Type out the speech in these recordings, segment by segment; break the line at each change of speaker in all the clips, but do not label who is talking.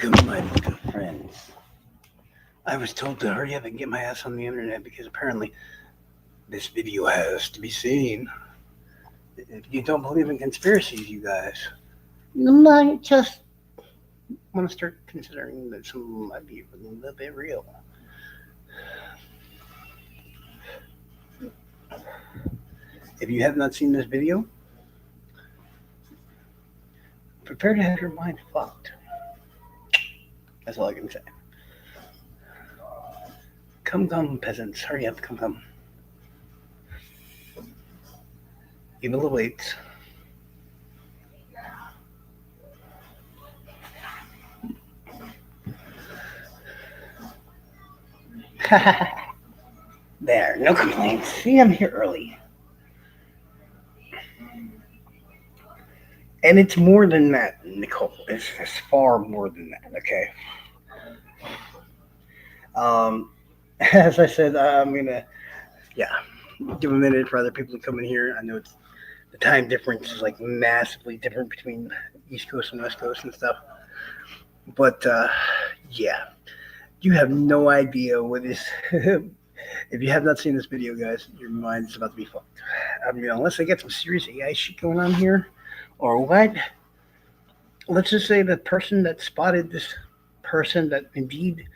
Welcome, my good friends. I was told to hurry up and get my ass on the internet because apparently this video has to be seen. If you don't believe in conspiracies, you guys, you might just want to start considering that some might be a little bit real. If you have not seen this video, prepare to have your mind fucked. That's all I can say. Come, peasants. Hurry up, come. Evil awaits. There, no complaints. See, I'm here early. And it's more than that, Nicole. It's far more than that, okay? As I said, I'm going to, give a minute for other people to come in here. I know the time difference is like massively different between East Coast and West Coast and stuff. But, you have no idea what is... If you have not seen this video, guys, your mind is about to be fucked. I mean, unless I get some serious AI shit going on here, or what? Let's just say the person that spotted this person that indeed...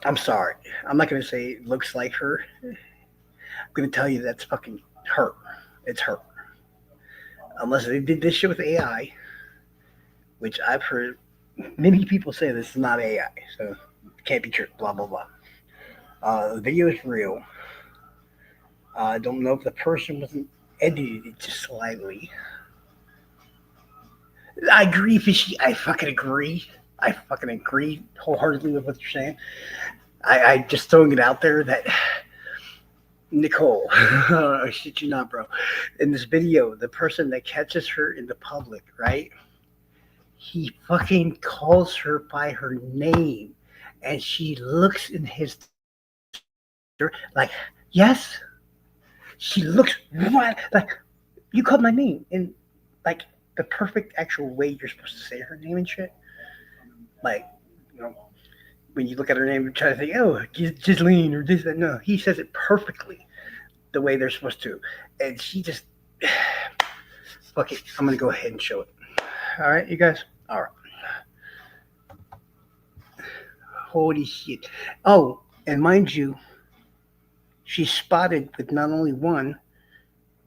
I'm sorry. I'm not going to say it looks like her. I'm going to tell you that's fucking her. It's her. Unless they did this shit with AI, which I've heard many people say this is not AI, so it can't be true, blah, blah, blah. The video is real. I don't know if the person wasn't edited just slightly. I agree, Fishy. I fucking agree. I fucking agree wholeheartedly with what you're saying. I just throwing it out there that Nicole, I shit you not, bro. In this video, the person that catches her in the public, right? He fucking calls her by her name, and she looks in his like, yes. She looks right like you called my name in like the perfect actual way you're supposed to say her name and shit. Like, when you look at her name, you try to think, oh, Jizzlaine or this, that. No, he says it perfectly the way they're supposed to. And she just, fuck it. I'm going to go ahead and show it. All right, you guys? All right. Holy shit. Oh, and mind you, she's spotted with not only one,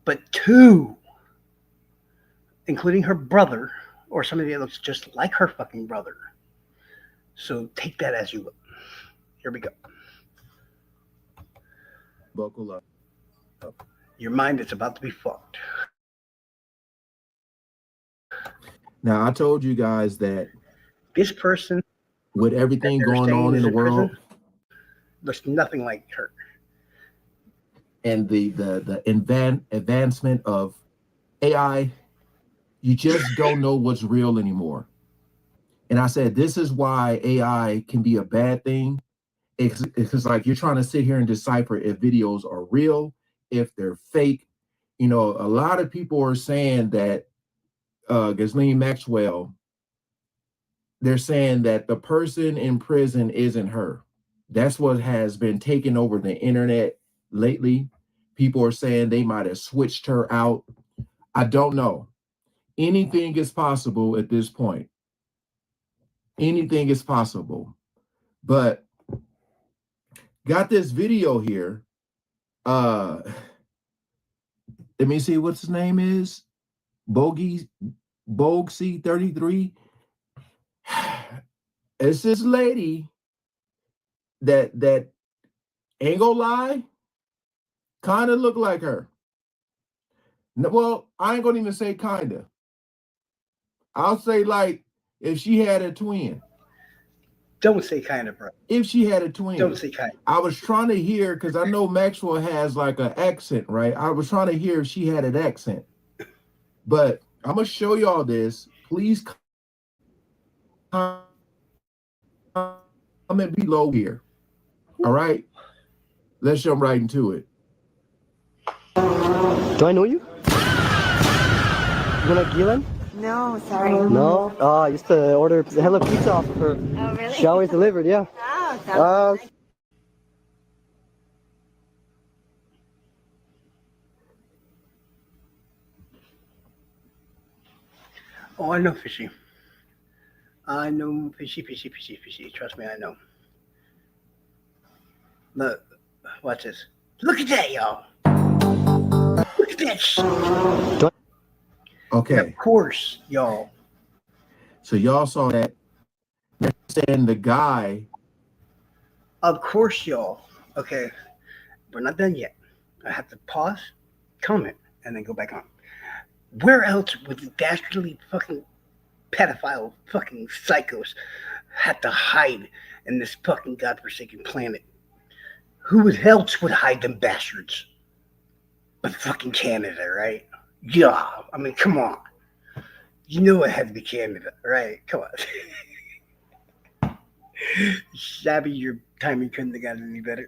but two, including her brother, or somebody that looks just like her fucking brother. So take that as you will. Here we go.
Buckle up.
Your mind is about to be fucked.
Now, I told you guys that
this person,
with everything going on in the world,
looks nothing like her.
And the advancement of AI, you just don't know what's real anymore. And I said, this is why AI can be a bad thing. It's like you're trying to sit here and decipher if videos are real, if they're fake. A lot of people are saying that Jizzlaine Maxwell, they're saying that the person in prison isn't her. That's what has been taking over the internet lately. People are saying they might have switched her out. I don't know. Anything is possible at this point. Anything is possible. But got this video here. Let me see what his name is. Bogsy 33. It's this lady that ain't gonna lie, kind of look like her. Well, I ain't gonna even say kinda. I'll say like if she had a twin.
Don't say kind of, bro.
If she had a twin.
Don't say kind of.
I was trying to hear, because I know Maxwell has like an accent, right? I was trying to hear if she had an accent. But I'm going to show y'all this. Please comment below here. All right? Let's jump right into it.
Do I know you? You wanna Jizzlaine? No, sorry.
No? Oh, I used to order hella pizza off of her.
Oh, really?
She always delivered, yeah.
Oh, sounds nice.
Oh, I know fishy. I know fishy. Trust me, I know. Look, watch this. Look at that, y'all. Look at that shit.
Okay.
And of course, y'all.
So y'all saw that. They're saying the guy.
Of course, y'all. Okay, we're not done yet. I have to pause, comment, and then go back on. Where else would the dastardly fucking pedophile fucking psychos have to hide in this fucking godforsaken planet? Who else would hide them bastards but fucking Canada, right? Yeah, I mean, come on. You know it had to be Canada, right? Come on. Shabby, your timing couldn't have gotten any better.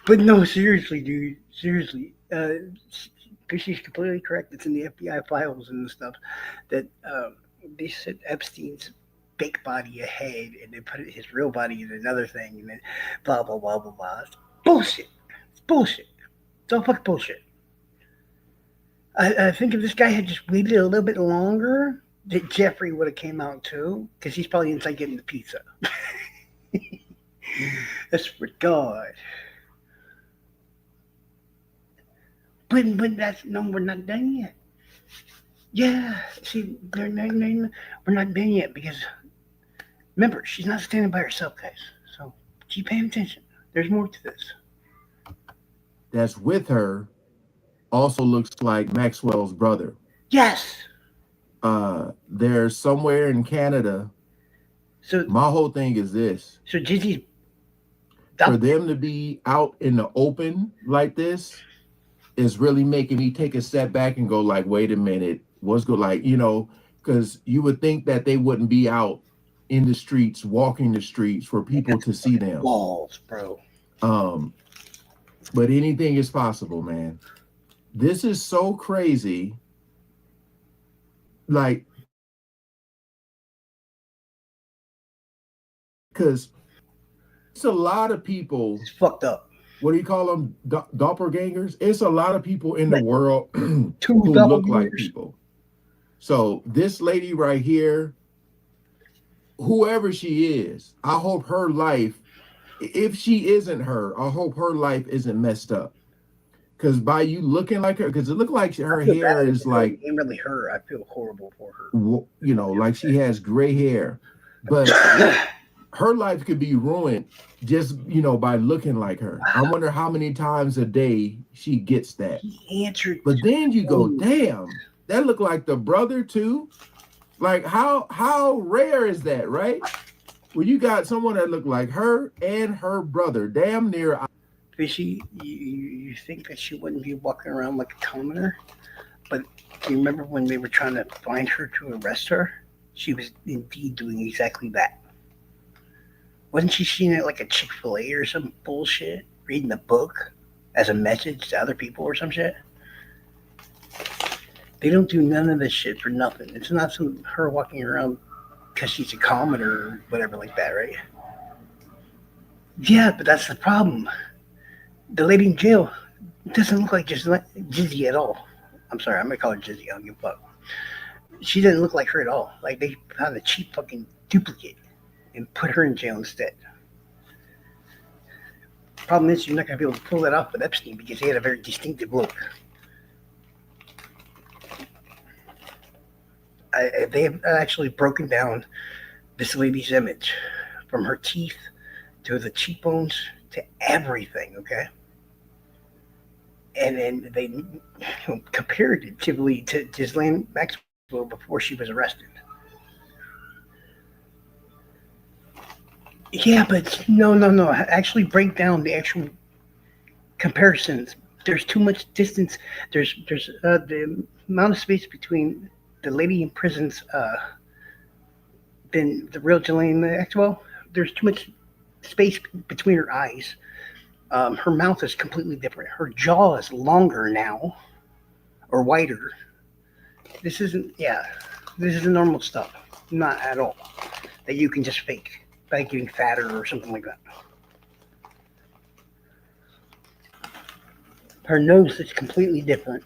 But no, seriously, dude. Seriously. She's completely correct. It's in the FBI files and stuff that they said Epstein's fake body ahead and they put his real body in another thing and then blah, blah, blah, blah, blah. It's bullshit. It's bullshit. It's all fucking bullshit. I think if this guy had just waited a little bit longer, that Jeffrey would have came out too, because he's probably inside getting the pizza. That's for God. But that's no, we're not done yet. Yeah, see, we're not done yet because remember, she's not standing by herself, guys. So keep paying attention. There's more to this.
That's with her also looks like Maxwell's brother.
Yes.
They're somewhere in Canada.
So
my whole thing is this.
So Jizzy's
for them to be out in the open like this is really making me take a step back and go like, wait a minute, what's good? Like, you know, because you would think that they wouldn't be out in the streets, walking the streets for people to see them.
Walls, bro.
But anything is possible, man. This is so crazy. Like, because it's a lot of people.
It's fucked up.
What do you call them? Doppelgangers? It's a lot of people in the world who
doppelgangers.
Look like people. So this lady right here, whoever she is, I hope her life, if she isn't her, I hope her life isn't messed up. Because by you looking like her, because it looked like her hair is like...
Ain't really her. I feel horrible for her.
You know, like she has gray hair. But her life could be ruined just, you know, by looking like her. I wonder how many times a day she gets that.
He answered.
But then you go, damn, that looked like the brother too. Like how rare is that, right? Well, you got someone that looked like her and her brother, damn near.
Fishy, you think that she wouldn't be walking around like a commoner? But you remember when they were trying to find her to arrest her? She was indeed doing exactly that. Wasn't she seeing it like a Chick-fil-A or some bullshit? Reading a book as a message to other people or some shit? They don't do none of this shit for nothing. It's not some her walking around because she's a commoner or whatever like that, right? Yeah, but that's the problem. The lady in jail doesn't look like Jizzy at all. I'm sorry, I'm gonna call her Jizzy. I don't give a fuck. She doesn't look like her at all. Like they found a cheap fucking duplicate and put her in jail instead. Problem is, you're not gonna be able to pull that off with Epstein because he had a very distinctive look. They have actually broken down this lady's image from her teeth to the cheekbones to everything, okay? And then they compared it to Jizzlaine Maxwell before she was arrested. Yeah, but no. Actually break down the actual comparisons. There's too much distance. There's the amount of space between the lady in prison's than the real Jizzlaine Maxwell. There's too much space between her eyes. Her mouth is completely different. Her jaw is longer now, or wider. This isn't, yeah, this is normal stuff. Not at all. That you can just fake by getting fatter or something like that. Her nose is completely different.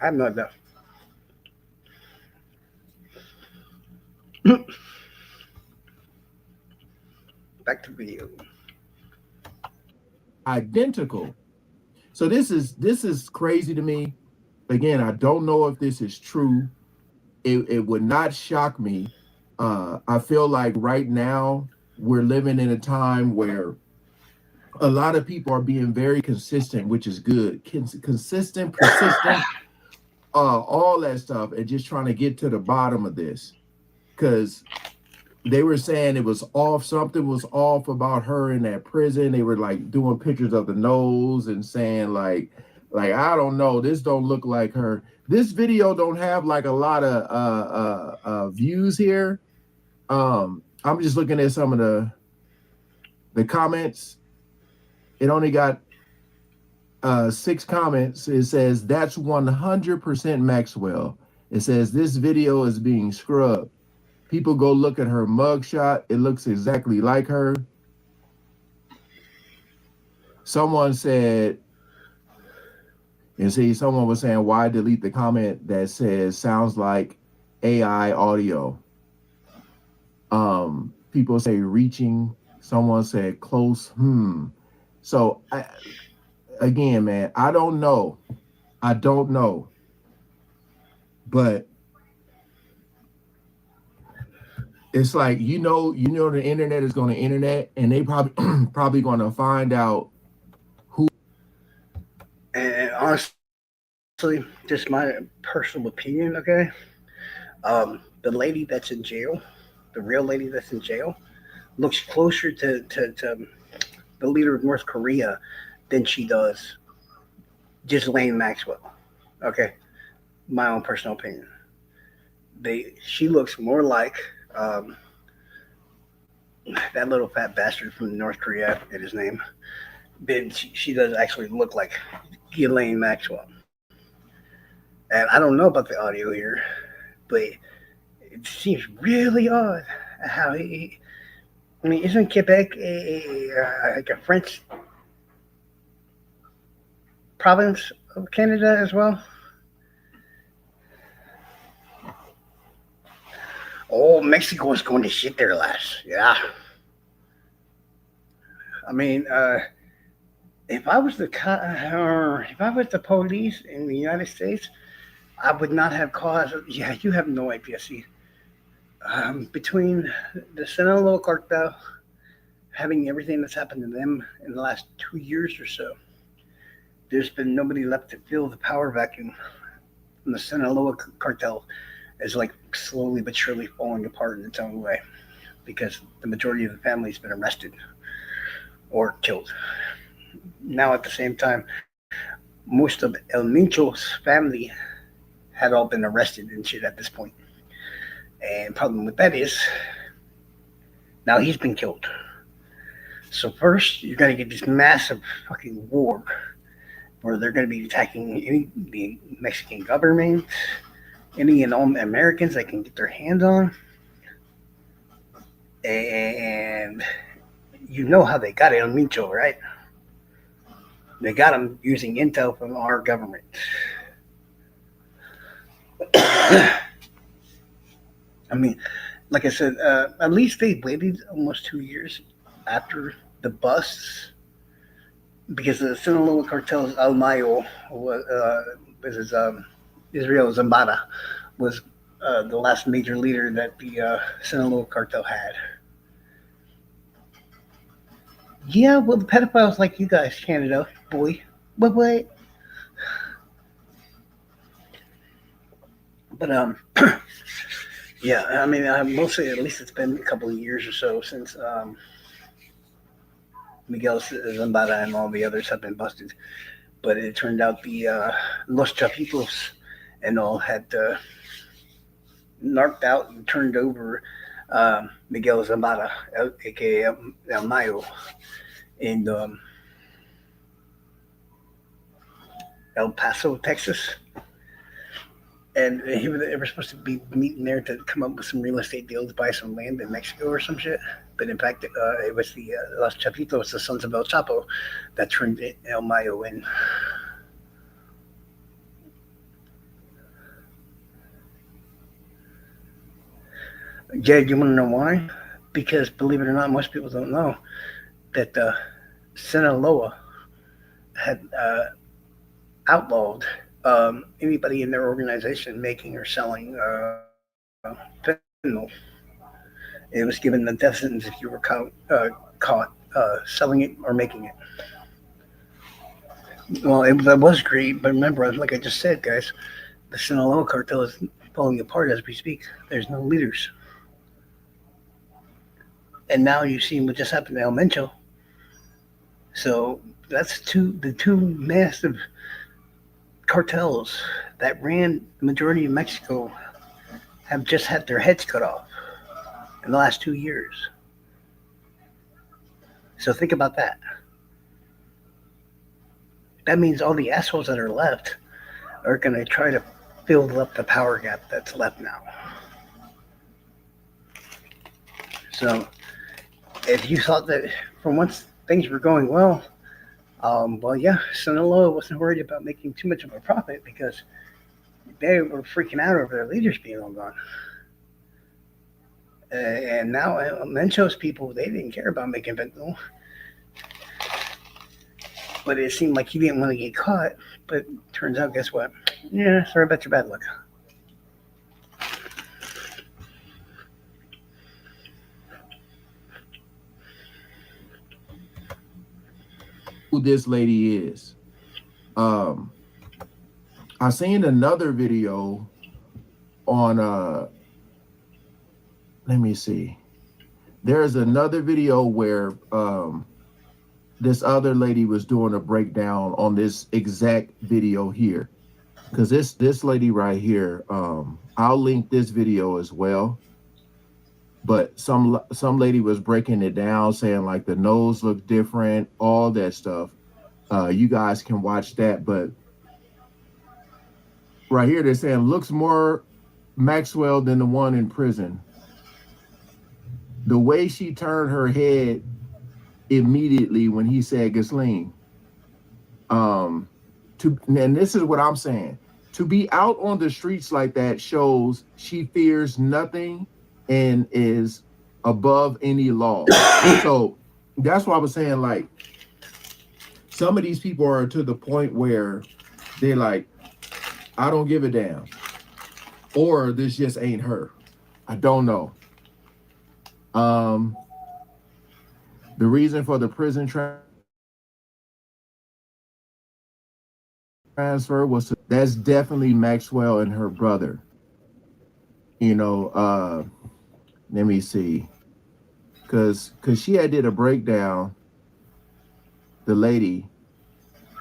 I have no idea. Back to video.
Identical. So this is crazy to me. Again, I don't know if this is true. It would not shock me. I feel like right now we're living in a time where a lot of people are being very consistent, which is good. Consistent, persistent, all that stuff, and just trying to get to the bottom of this. Because they were saying it was off, something was off about her in that prison. They were like doing pictures of the nose and saying like I don't know, this don't look like her. This video don't have like a lot of views here. I'm just looking at some of the comments. It only got 6 comments. It says that's 100% Maxwell. It says this video is being scrubbed. People go look at her mugshot. It looks exactly like her. Someone said, and see, someone was saying, why delete the comment that says sounds like AI audio? People say reaching. Someone said close. So again, man, I don't know. But it's like, you know, the internet is going to internet, and they probably going to find out who.
And honestly, just my personal opinion, okay? The lady that's in jail, the real lady that's in jail, looks closer to the leader of North Korea than she does Jizzlaine Maxwell. Okay, my own personal opinion. She looks more like that little fat bastard from North Korea. I forget his name. But she does actually look like Ghislaine Maxwell. And I don't know about the audio here, but it seems really odd how he. I mean, isn't Quebec like a French province of Canada as well? Oh, Mexico is going to shit their ass. Yeah. I mean, if I was if I was the police in the United States, I would not have cause. Yeah, you have no idea. See, between the Sinaloa cartel having everything that's happened to them in the last 2 years or so, there's been nobody left to fill the power vacuum. And the Sinaloa cartel is like slowly but surely falling apart in its own way because the majority of the family has been arrested or killed. Now, at the same time, most of El Mencho's family had all been arrested and shit at this point. And the problem with that is now he's been killed. So first, you're going to get this massive fucking war where they're going to be attacking the Mexican government, any and all Americans that can get their hands on. And you know how they got El Mencho, right? They got him using intel from our government. I mean, like I said, at least they waited almost 2 years after the busts because the Sinaloa cartel's Al Mayo was Israel Zambada was the last major leader that the Sinaloa cartel had. Yeah, well, the pedophiles like you guys, Canada, boy. What? But yeah, I mean, mostly at least it's been a couple of years or so since Miguel Zambada and all the others have been busted. But it turned out the Los Chapitos and all had narked out and turned over Miguel Zambada, aka El Mayo, in El Paso, Texas. And they were supposed to be meeting there to come up with some real estate deals, buy some land in Mexico or some shit. But in fact, it was the Los Chapitos, the sons of El Chapo, that turned El Mayo in. Jed, you want to know why? Because believe it or not, most people don't know that Sinaloa had outlawed anybody in their organization making or selling fentanyl. It was given the death sentence if you were caught selling it or making it. Well, that was great, but remember, like I just said, guys, the Sinaloa cartel is falling apart as we speak. There's no leaders. And now you've seen what just happened to El Mencho. So that's the two massive cartels that ran the majority of Mexico have just had their heads cut off in the last 2 years. So think about that. That means all the assholes that are left are going to try to fill up the power gap that's left now. So if you thought that for once things were going well, yeah, Sinaloa wasn't worried about making too much of a profit because they were freaking out over their leaders being all gone. And now Mencho's people, they didn't care about making fentanyl. But it seemed like he didn't want to get caught. But turns out, guess what? Yeah, sorry about your bad luck.
Who this lady is. I seen another video on let me see. There's another video where this other lady was doing a breakdown on this exact video here. Because this lady right here, I'll link this video as well. But some lady was breaking it down, saying like the nose looked different, all that stuff. You guys can watch that. But right here, they're saying looks more Maxwell than the one in prison. The way she turned her head immediately when he said Jizzlaine. And this is what I'm saying. To be out on the streets like that shows she fears nothing and is above any law. So that's why I was saying, like, some of these people are to the point where they're like, I don't give a damn. Or this just ain't her. I don't know. The reason for the prison transfer was that's definitely Maxwell and her brother. You know, let me see. Cause she had did a breakdown, the lady,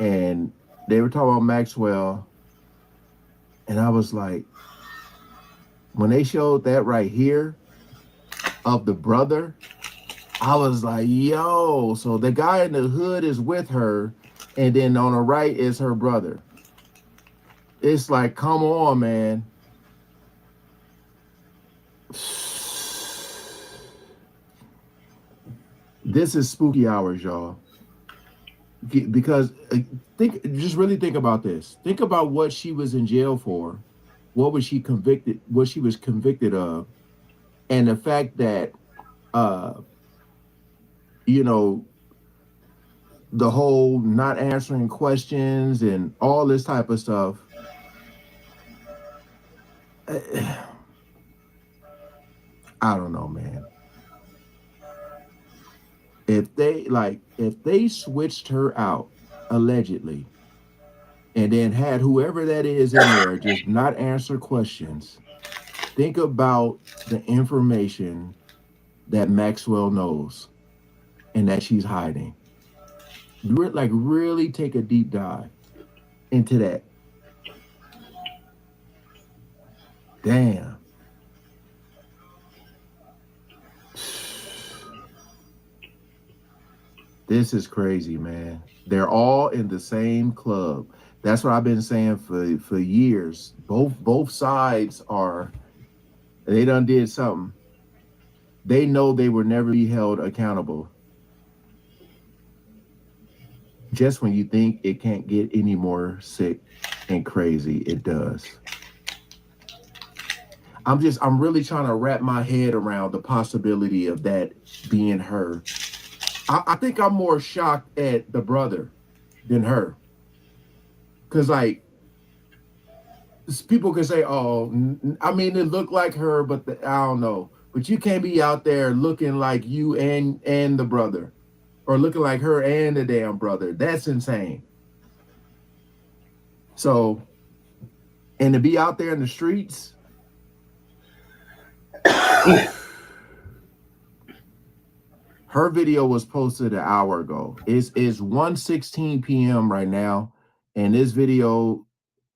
and they were talking about Maxwell. And I was like, when they showed that right here of the brother, I was like, yo, so the guy in the hood is with her, and then on the right is her brother. It's like, come on, man. This is spooky hours, y'all. Because really think about this. Think about what she was in jail for. What was she convicted? What she was convicted of, and the fact that, you know, the whole not answering questions and all this type of stuff. I don't know, man. If they switched her out allegedly and then had whoever that is in there just not answer questions, think about the information that Maxwell knows and that she's hiding. Like, really take a deep dive into that. Damn. This is crazy, man. They're all in the same club. That's what I've been saying for years. Both sides are, they done did something. They know they will never be held accountable. Just when you think it can't get any more sick and crazy, it does. I'm really trying to wrap my head around the possibility of that being her. I think I'm more shocked at the brother than her. Cause like people can say, "Oh, I mean, it looked like her, but I don't know." But you can't be out there looking like you and the brother, or looking like her and the damn brother. That's insane. So, and to be out there in the streets, her video was posted an hour ago. It's 1:16 p.m. right now, and this video,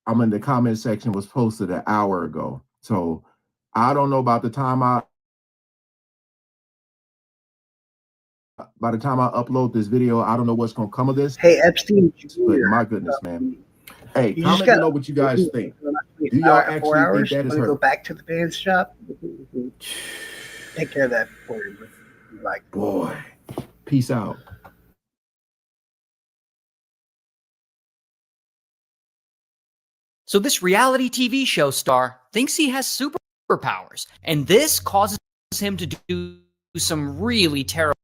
I'm in the comment section, was posted an hour ago. So I don't know about the time by the time I upload this video, I don't know what's gonna come of this.
Hey, Epstein
But
Jr.
my goodness, man. Hey,
You just
comment
got
below what you guys think. Do y'all actually think that is
Want to go
her?
back to the dance shop? Take care of that for you. Like,
Boy, peace out.
So this reality TV show star thinks he has superpowers, and this causes him to do some really terrible.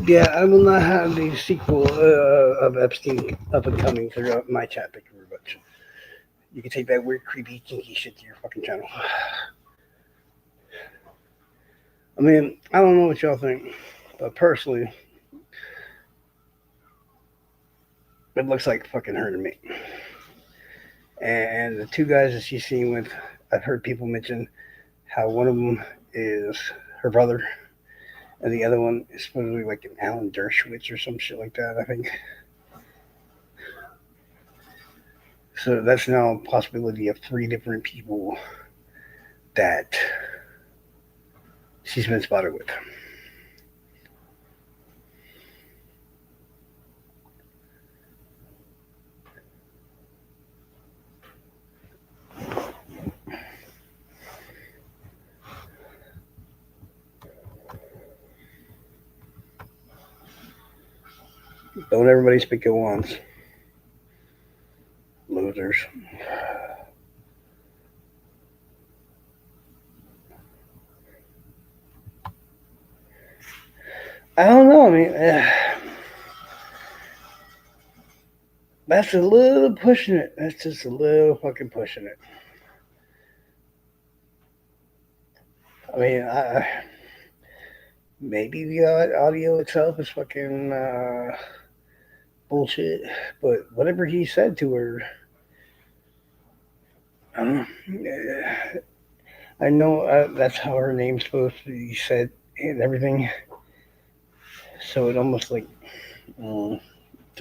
yeah, I will not have the sequel of Epstein up and coming through my chat. Thank you very much. You can take that weird, creepy, kinky shit to your fucking channel. I mean, I don't know what y'all think, but personally, it looks like fucking her to me. And the two guys that she's seen with, I've heard people mention how one of them is her brother, and the other one is supposedly like an Alan Dershowitz or some shit like that, I think. So that's now a possibility of 3 different people that she's been spotted with. Don't everybody speak at once. Losers. I don't know. I mean, that's a little pushing it. That's just a little fucking pushing it. I mean, maybe the audio itself is fucking bullshit, but whatever he said to her, I don't know. I know that's how her name's supposed to be said and everything. So it almost like, to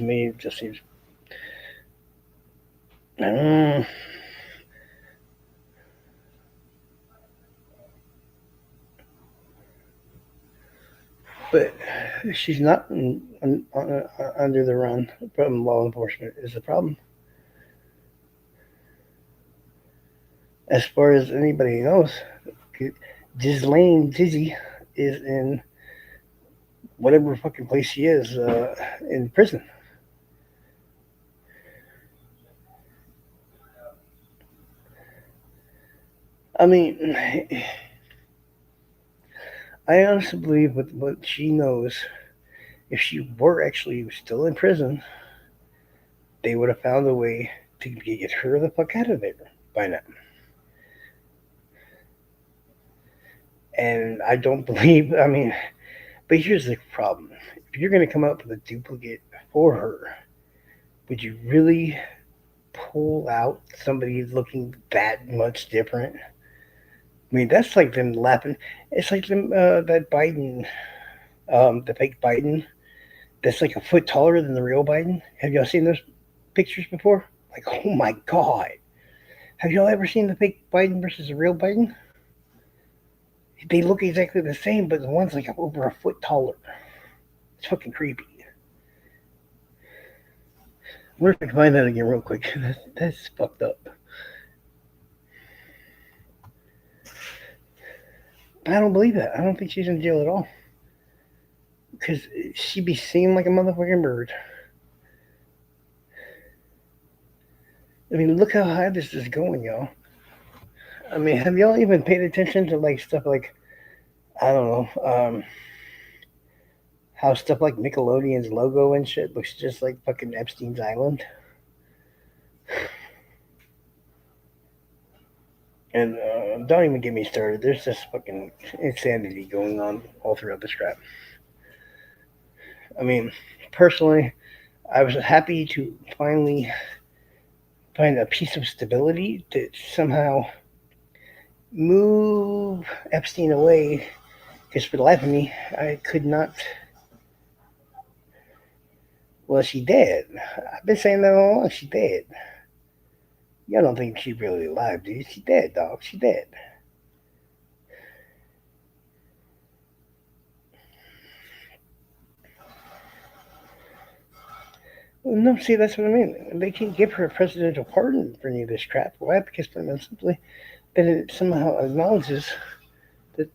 me, it just seems. But she's not under the run from law enforcement is the problem. As far as anybody knows, Jizzlaine Jizzy is in whatever fucking place she is in prison. I mean, I honestly believe with what she knows, if she were actually still in prison, they would have found a way to get her the fuck out of there by now. And I don't believe, I mean, but here's the problem. If you're going to come up with a duplicate for her, would you really pull out somebody looking that much different. I mean, that's like them laughing. It's like them that Biden, the fake Biden, that's like a foot taller than the real Biden. Have y'all seen those pictures before? Like, oh my god! Have y'all ever seen the fake Biden versus the real Biden? They look exactly the same, but the one's like over a foot taller. It's fucking creepy. I wonder if I can find that again real quick. That's fucked up. I don't believe that. I don't think she's in jail at all. Because she be seen like a motherfucking bird. I mean, look how high this is going, y'all. I mean, have y'all even paid attention to like stuff like, I don't know, how stuff like Nickelodeon's logo and shit looks just like fucking Epstein's Island? And don't even get me started. There's just fucking insanity going on all throughout this crap. I mean, personally, I was happy to finally find a piece of stability to somehow move Epstein away, because for the life of me, I could not. Well, she dead. I've been saying that all along. She dead. Y'all don't think she really alive, dude. She dead, dog. She dead. No, see, that's what I mean. They can't give her a presidential pardon for any of this crap. Why? Because plain and simply, that it somehow acknowledges that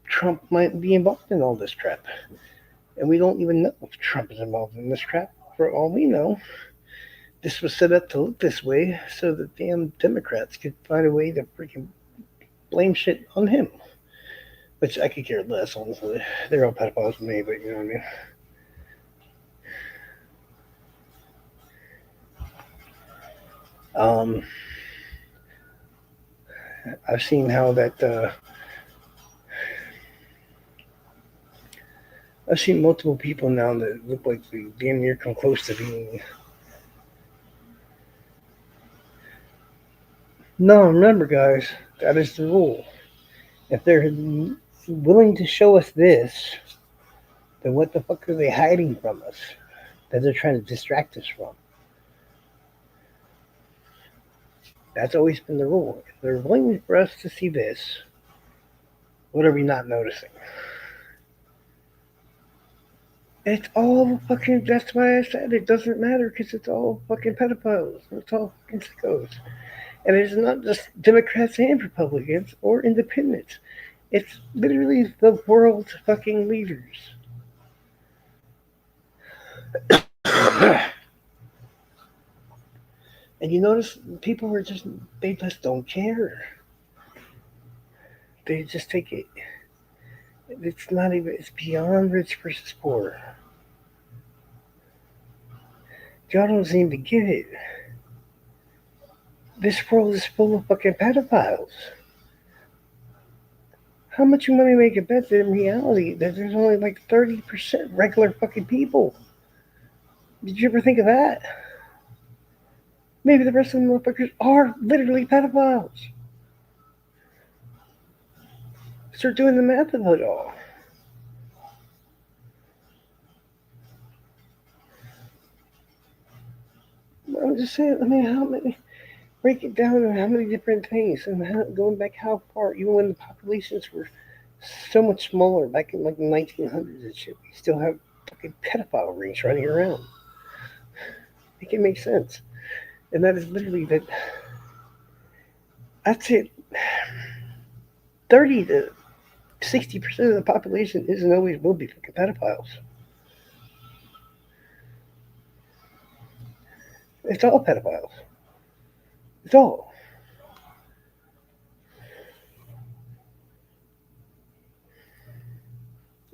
Trump might be involved in all this crap. And we don't even know if Trump is involved in this crap. For all we know, this was set up to look this way so that damn Democrats could find a way to freaking blame shit on him. Which I could care less, honestly. They're all pedophiles to me, but you know what I mean. I've seen how that. I've seen multiple people now that look like they damn near come close to being. No, remember, guys, that is the rule. If they're willing to show us this, then what the fuck are they hiding from us? That they're trying to distract us from? That's always been the rule. If they're willing for us to see this, what are we not noticing? It's all fucking. That's why I said it doesn't matter, because it's all fucking pedophiles. It's all fucking sickos. And it's not just Democrats and Republicans or independents. It's literally the world's fucking leaders. And you notice people are just, they just don't care. They just take it. It's not even, it's beyond rich versus poor. Y'all don't seem to get it. This world is full of fucking pedophiles. How much you want to make a bet that in reality that there's only like 30% regular fucking people? Did you ever think of that? Maybe the rest of the motherfuckers are literally pedophiles. Start doing the math of it all. I'm just saying, I mean, how many, break it down to how many different things, and how, going back how far, even when the populations were so much smaller back in like the 1900s and shit, we still have fucking pedophile rings running around. Make it make sense. And that is literally that, I'd say 30 to 60% of the population isn't always will be fucking pedophiles. It's all pedophiles. It's all.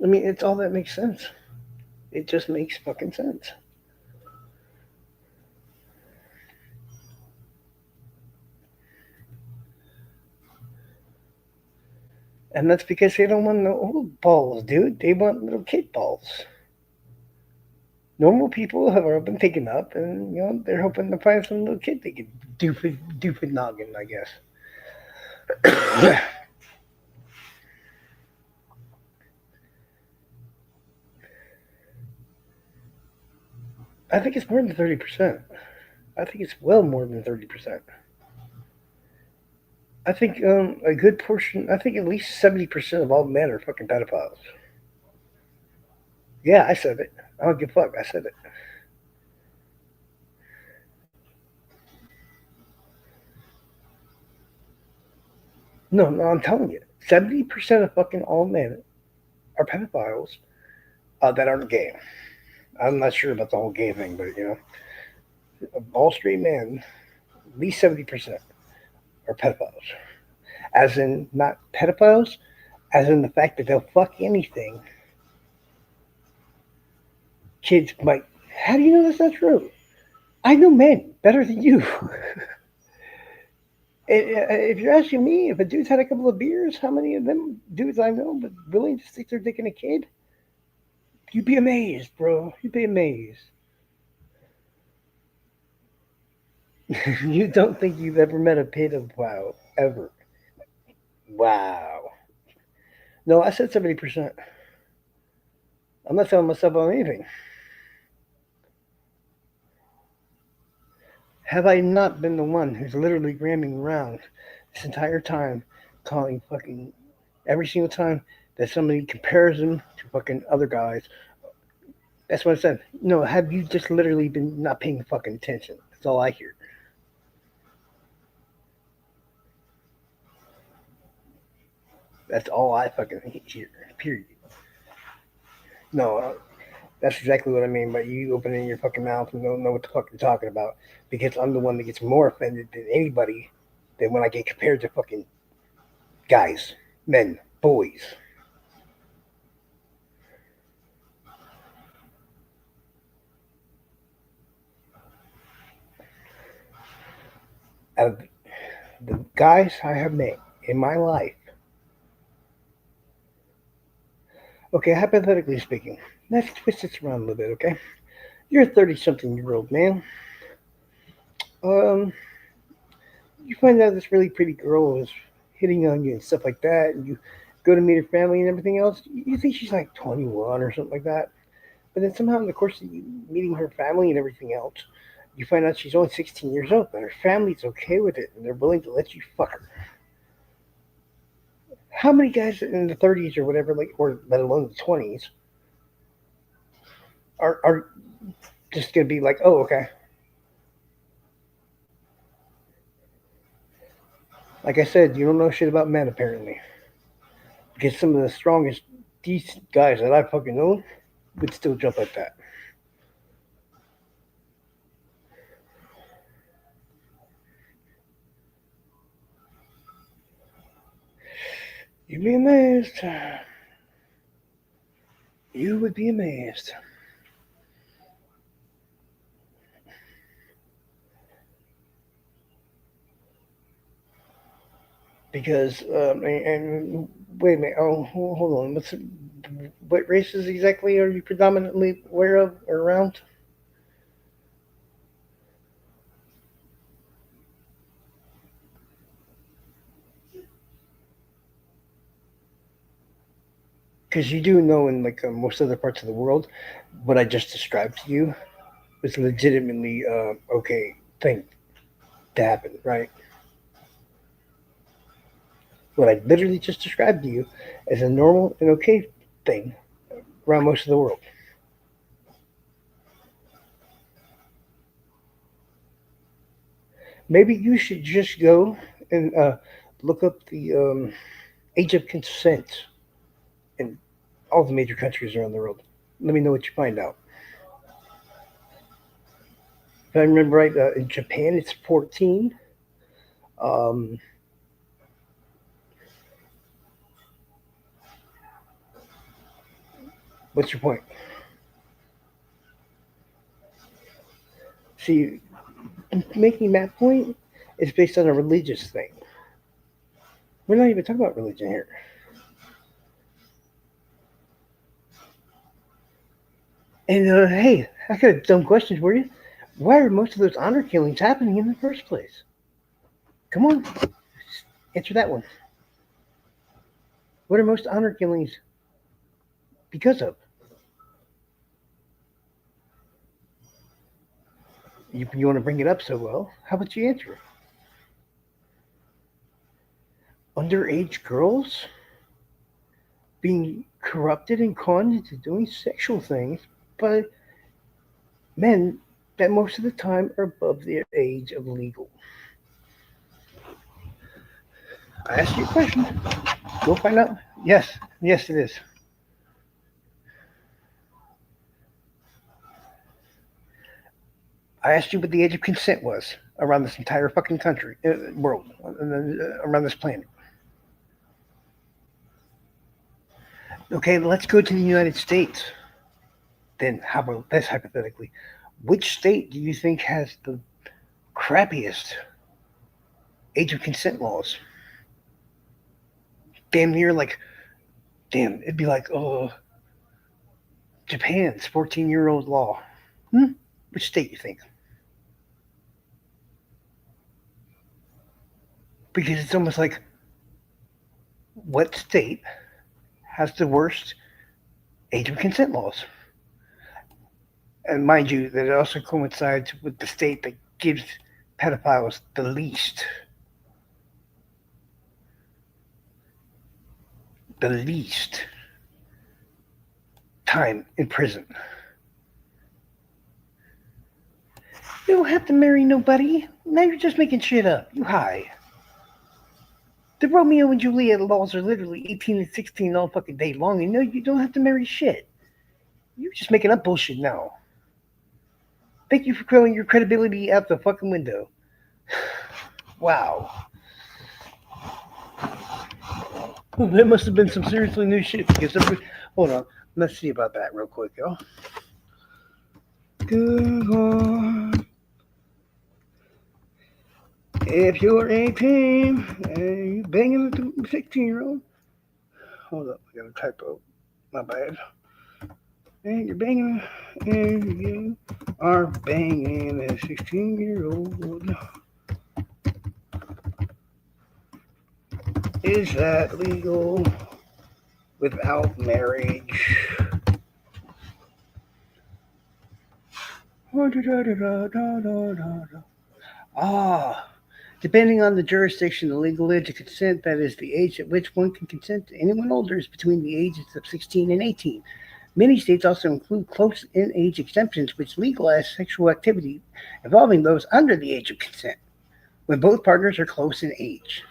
I mean, it's all that makes sense. It just makes fucking sense. And that's because they don't want no old balls, dude. They want little kid balls. Normal people have all been taken up, and they're hoping to find some little kid they can doofy noggin, I guess. I think it's more than 30%. I think it's well more than 30%. I think a good portion. I think at least 70% of all men are fucking pedophiles. Yeah, I said it. I don't give a fuck. I said it. No, no, I'm telling you, 70% of fucking all men are pedophiles that aren't gay. I'm not sure about the whole gay thing, but all straight men, at least 70% are pedophiles. As in, not pedophiles, as in the fact that they'll fuck anything. Kids might. How do you know that's not true? I know men better than you. If you're asking me, if a dude's had a couple of beers, how many of them dudes I know but willing to stick their dick in a kid? You'd be amazed, bro. You'd be amazed. You don't think you've ever met a pedophile ever? Wow. No, I said 70%. I'm not telling myself on anything. Have I not been the one who's literally ramming around this entire time, calling fucking every single time that somebody compares him to fucking other guys? That's what I said. No, have you just literally been not paying fucking attention? That's all I hear. That's all I fucking hear. Period. No, that's exactly what I mean by you opening your fucking mouth and don't know what the fuck you're talking about. Because I'm the one that gets more offended than anybody than when I get compared to fucking guys, men, boys. Out of the guys I have met in my life, okay, hypothetically speaking, let's twist this around a little bit, okay? You're a 30-something-year-old man. Um, you find out this really pretty girl is hitting on you and stuff like that, and you go to meet her family and everything else. You think she's like 21 or something like that. But then somehow in the course of you meeting her family and everything else, you find out she's only 16 years old, and her family's okay with it, and they're willing to let you fuck her. How many guys in the 30s or whatever, like, or let alone the 20s, are just gonna be like, oh, okay. Like I said, you don't know shit about men apparently, because some of the strongest, decent guys that I fucking know would still jump like that. You'd be amazed. You would be amazed. Because and wait a minute. Oh, hold on. What races exactly are you predominantly aware of or around? Because you do know in like most other parts of the world, what I just described to you was legitimately okay thing to happen, right? What I literally just described to you is a normal and okay thing around most of the world. Maybe you should just go and look up the age of consent in all the major countries around the world. Let me know what you find out. If I remember right, in Japan it's 14. Um, what's your point? See, making that point is based on a religious thing. We're not even talking about religion here. And hey, I got a dumb question for you. Why are most of those honor killings happening in the first place? Come on, answer that one. What are most honor killings because of? You want to bring it up so well? How about you answer it? Underage girls being corrupted and conned into doing sexual things by men that most of the time are above the age of legal. I asked you a question. Go find out. Yes, yes, it is. I asked you what the age of consent was around this entire fucking country, world, around this planet. Okay, let's go to the United States. Then, how about this hypothetically? Which state do you think has the crappiest age of consent laws? Damn near like, damn, it'd be like, Japan's 14-year-old law. Which state you think? Because it's almost like, what state has the worst age of consent laws? And mind you, that it also coincides with the state that gives pedophiles the least time in prison. You don't have to marry nobody. Now you're just making shit up. You high. The Romeo and Juliet laws are literally 18 and 16 all fucking day long, and no, you don't have to marry shit. You're just making up bullshit now. Thank you for throwing your credibility out the fucking window. Wow. That must have been some seriously new shit because hold on. Let's see about that real quick, yo. Good on. If you're 18 and you banging a 16-year-old, hold up, I got a typo. My bad. And you're banging, and you are banging a 16-year-old. Is that legal without marriage? Depending on the jurisdiction, the legal age of consent, that is the age at which one can consent to anyone older, is between the ages of 16 and 18. Many states also include close-in age exemptions, which legalize sexual activity involving those under the age of consent, when both partners are close in age.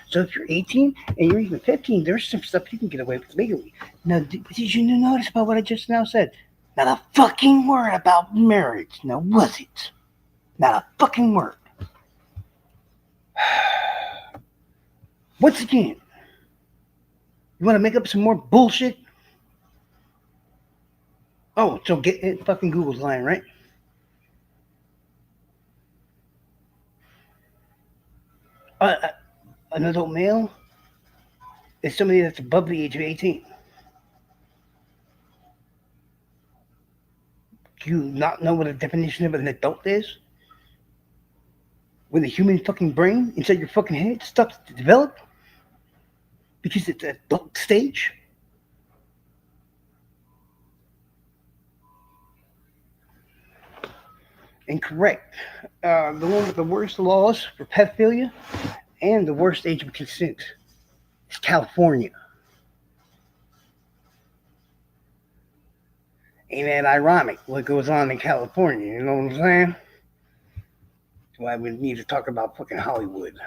So if you're 18 and you're even 15, there's some stuff you can get away with legally. Now, did you notice about what I just now said? Not a fucking word about marriage. Now, was it? Not a fucking word. Once again, you want to make up some more bullshit? Oh, so get it, fucking Google's lying, right? An adult male is somebody that's above the age of 18. Do you not know what a definition of an adult is? When the human fucking brain inside your fucking head stops to develop? Because it's at adult stage? Incorrect. The one with the worst laws for pedophilia and the worst age of consent is California. Ain't that ironic what goes on in California? You know what I'm saying? That's why we need to talk about fucking Hollywood.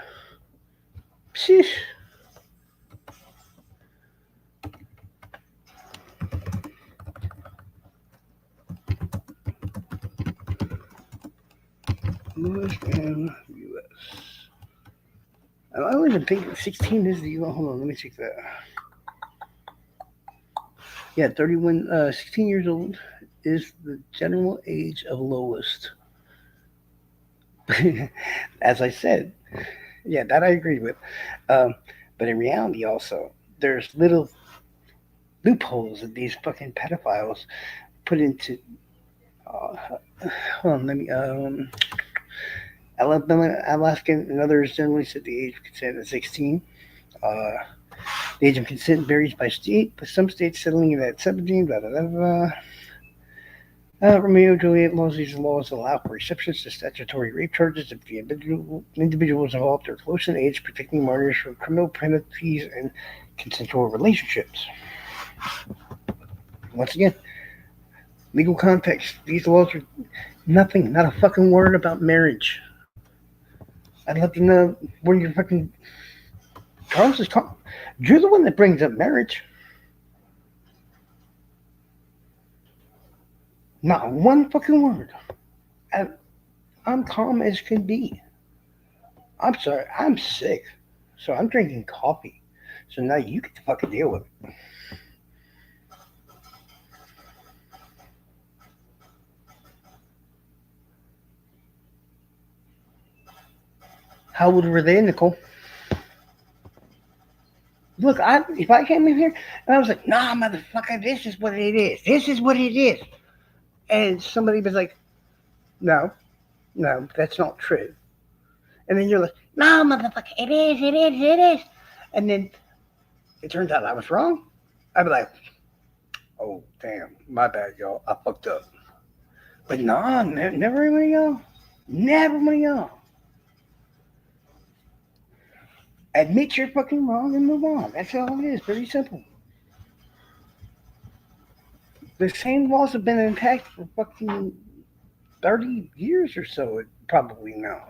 Sheesh. And U.S. I don't even think 16 is the U.S. Hold on, let me check that. Yeah, 16 years old is the general age of lowest. As I said, yeah, that I agree with. But in reality, also, there's little loopholes that these fucking pedophiles put into hold on, let me. Alabama, Alaska, and others generally set the age of consent at 16. Uh, the age of consent varies by state, with some states settling it at 17. Blah, blah, blah, blah. Romeo and Juliet laws. These laws allow for exceptions to statutory rape charges if the individuals involved are close in age, protecting minors from criminal penalties and consensual relationships. Once again, legal context. These laws are nothing, not a fucking word about marriage. I'd love to know where your fucking Charles is talking. You're the one that brings up marriage. Not one fucking word. I'm calm as can be. I'm sorry, I'm sick. So I'm drinking coffee. So now you get to fucking deal with it. How old were they, Nicole? Look, if I came in here and I was like, nah, motherfucker, this is what it is. This is what it is. And somebody was like, no, that's not true. And then you're like, no, motherfucker, it is. And then it turns out I was wrong. I'd be like, oh, damn, my bad, y'all. I fucked up. But no, never mind, y'all. Never mind, y'all. Admit you're fucking wrong and move on. That's all it is. Very simple. The same laws have been intact for fucking 30 years or so, probably now.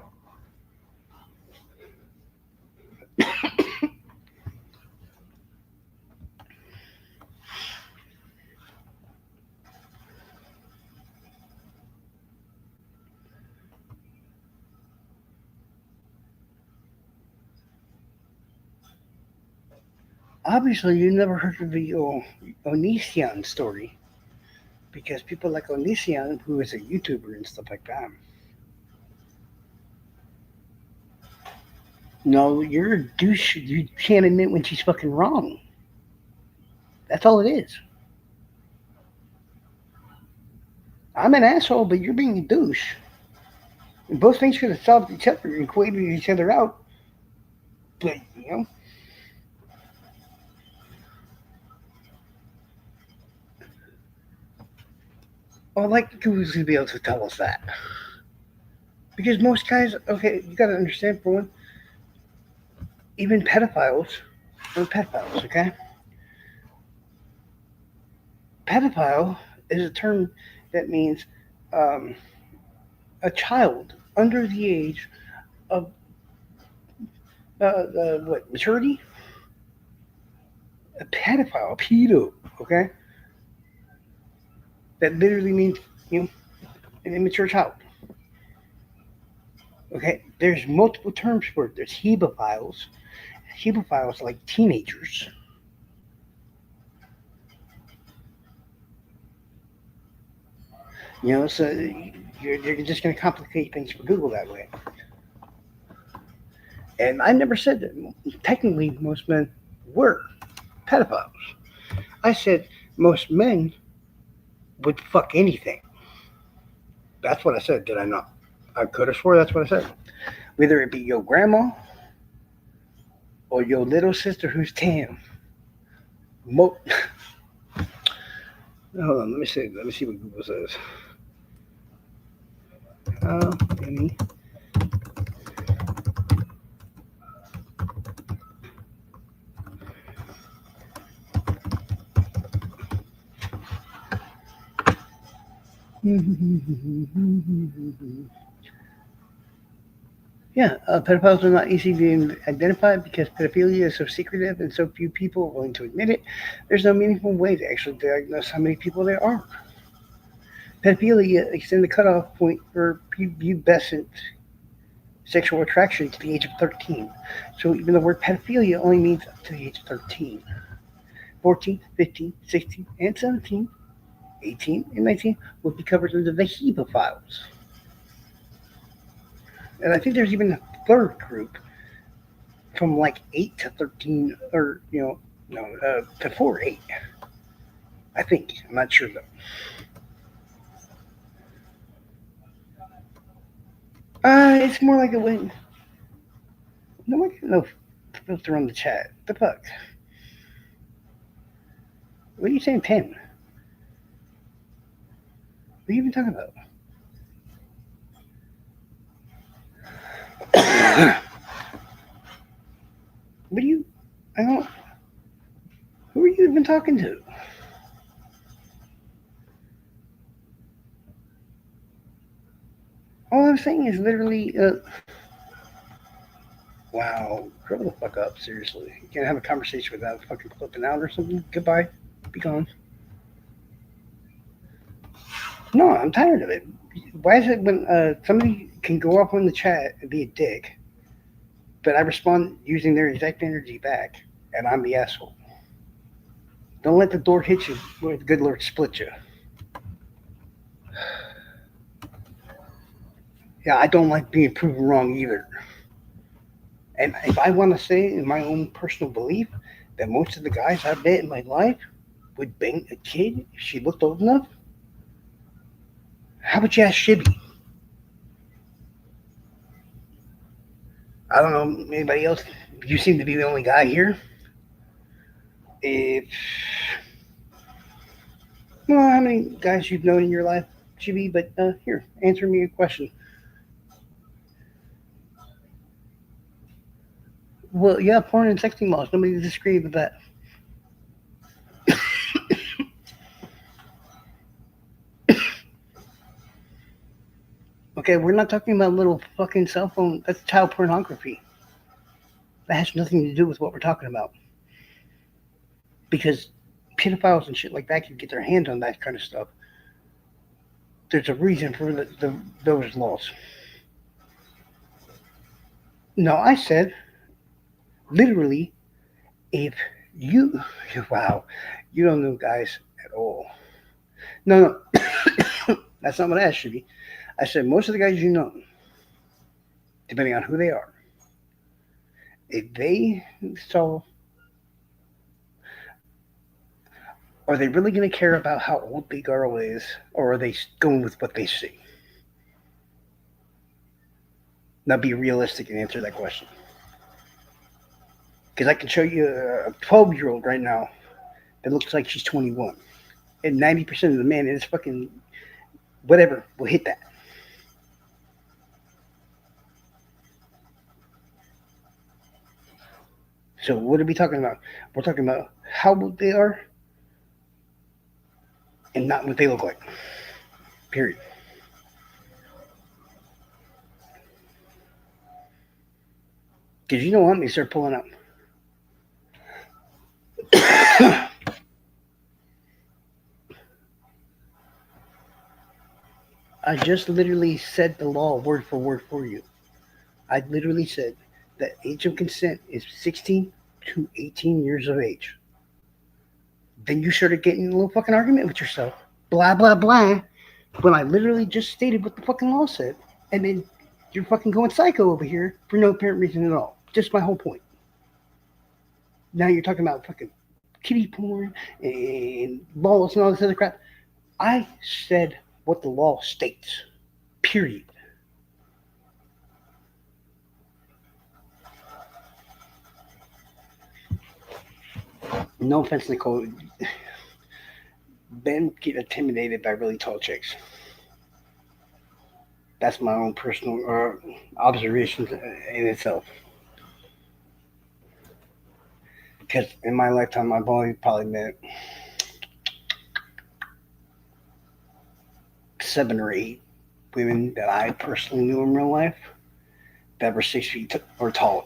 Obviously, you never heard of the Onision story, because people like Onision, who is a YouTuber and stuff like that. No, you're a douche. You can't admit when she's fucking wrong. That's all it is. I'm an asshole, but you're being a douche. And both things could have solved each other and equated each other out. But, you know. I'd like Google's to be able to tell us that. Because most guys, okay, you gotta understand for one, even pedophiles are pedophiles, okay? Pedophile is a term that means a child under the age of maturity? A pedophile, a pedo, okay? That literally means, an immature child. Okay, there's multiple terms for it. There's hebophiles. Hebophiles are like teenagers. So you're just going to complicate things for Google that way. And I never said that technically most men were pedophiles. I said most men would fuck anything. That's what I said, did I not? I could have swore that's what I said. Whether it be your grandma or your little sister who's 10. Hold on, let me see what Google says. Any Yeah, pedophiles are not easy to identify because pedophilia is so secretive and so few people are willing to admit it. There's no meaningful way to actually diagnose how many people there are. Pedophilia extends the cutoff point for pubescent sexual attraction to the age of 13. So even the word pedophilia only means up to the age of 13. 14, 15, 16, and 17, 18, and 19 will be covered under the hebophiles. And I think there's even a third group from like 8 to 13, or, to 4 8. I think. I'm not sure though. It's more like a win. No filter on the chat. The fuck? What are you saying, 10? What are you even talking about? What do you? I don't. Who are you even talking to? All I'm saying is literally, wow, grow the fuck up, seriously. You can't have a conversation without fucking flipping out or something. Goodbye. Be gone. No, I'm tired of it. Why is it when somebody can go up on the chat and be a dick, but I respond using their exact energy back, and I'm the asshole? Don't let the door hit you where the good Lord split you. Yeah, I don't like being proven wrong either. And if I want to say in my own personal belief that most of the guys I've met in my life would bang a kid if she looked old enough, how about you ask Shibby? I don't know anybody else. You seem to be the only guy here. If well, how many guys you've known in your life, Shibby? But here, answer me a question. Well, yeah, porn and sexting laws. Nobody disagrees with that. Okay, we're not talking about little fucking cell phone. That's child pornography. That has nothing to do with what we're talking about. Because pedophiles and shit like that can get their hands on that kind of stuff. There's a reason for those laws. No, I said, literally, if you, wow, you don't know guys at all. No, that's not what I asked you. I said most of the guys you know, depending on who they are, if they saw, are they really going to care about how old the girl is, or are they going with what they see? Now be realistic and answer that question. Because I can show you a 12-year-old right now that looks like she's 21. And 90% of the men in this fucking whatever will hit that. So what are we talking about? We're talking about how old they are and not what they look like. Period. Because you don't want me to start pulling up. I just literally said the law word for you. I literally said that age of consent is 16 to 18 years of age. Then you started getting a little fucking argument with yourself. Blah, blah, blah. When I literally just stated what the fucking law said. And then you're fucking going psycho over here for no apparent reason at all. Just my whole point. Now you're talking about fucking kitty porn and laws and all this other crap. I said what the law states. Period. No offense, Nicole. Men get intimidated by really tall chicks. That's my own personal observations in itself. Because in my lifetime, I've only probably met 7 or 8 women that I personally knew in real life that were 6 feet or taller.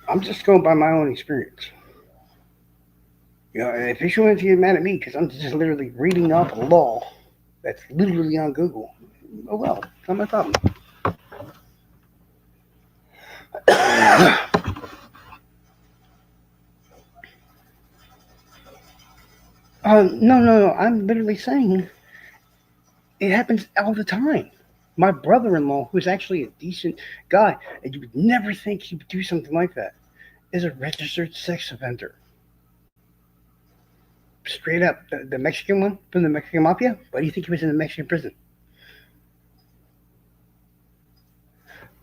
I'm just going by my own experience. You know, if you want to get mad at me because I'm just literally reading off a law that's literally on Google, oh well, not my problem. No. I'm literally saying it happens all the time. My brother-in-law, who's actually a decent guy, and you would never think he would do something like that, is a registered sex offender. Straight up, the Mexican one from the Mexican Mafia. Why do you think he was in the Mexican prison?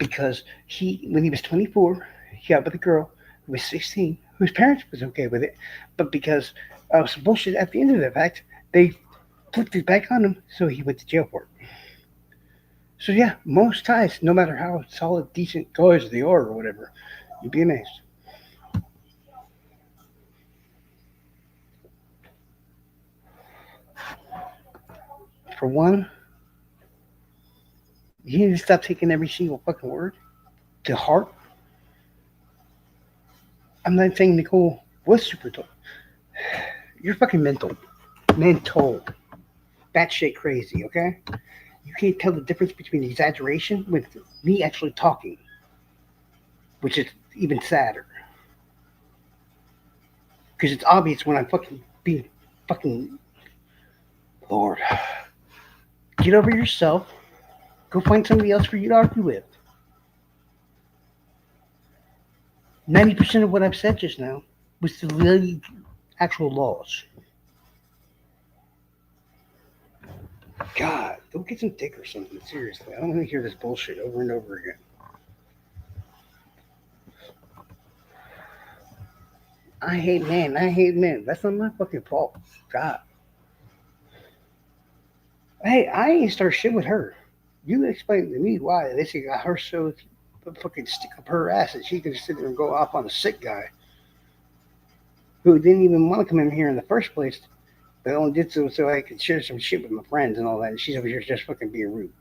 because when he was 24, he got with a girl who was 16, whose parents was okay with it, but because of some bullshit at the end of the fact, they flipped it back on him, so he went to jail for it. So yeah, most ties, no matter how solid, decent guys they are or whatever, you'd be amazed. For one, you need to stop taking every single fucking word to heart. I'm not saying Nicole was super tough. You're fucking mental. Mental. Batshit crazy, okay? You can't tell the difference between exaggeration with me actually talking, which is even sadder. Because it's obvious when I'm fucking being fucking. Lord. Get over yourself. Go find somebody else for you to argue with. 90% of what I've said just now was the really actual laws. God, go get some dick or something. Seriously, I don't want to hear this bullshit over and over again. I hate men. That's not my fucking fault. God. Hey, I ain't start shit with her. You explain to me why they got her so fucking stick up her ass that she could sit there and go off on a sick guy who didn't even want to come in here in the first place, but only did so I could share some shit with my friends and all that. And she's over here just fucking being rude.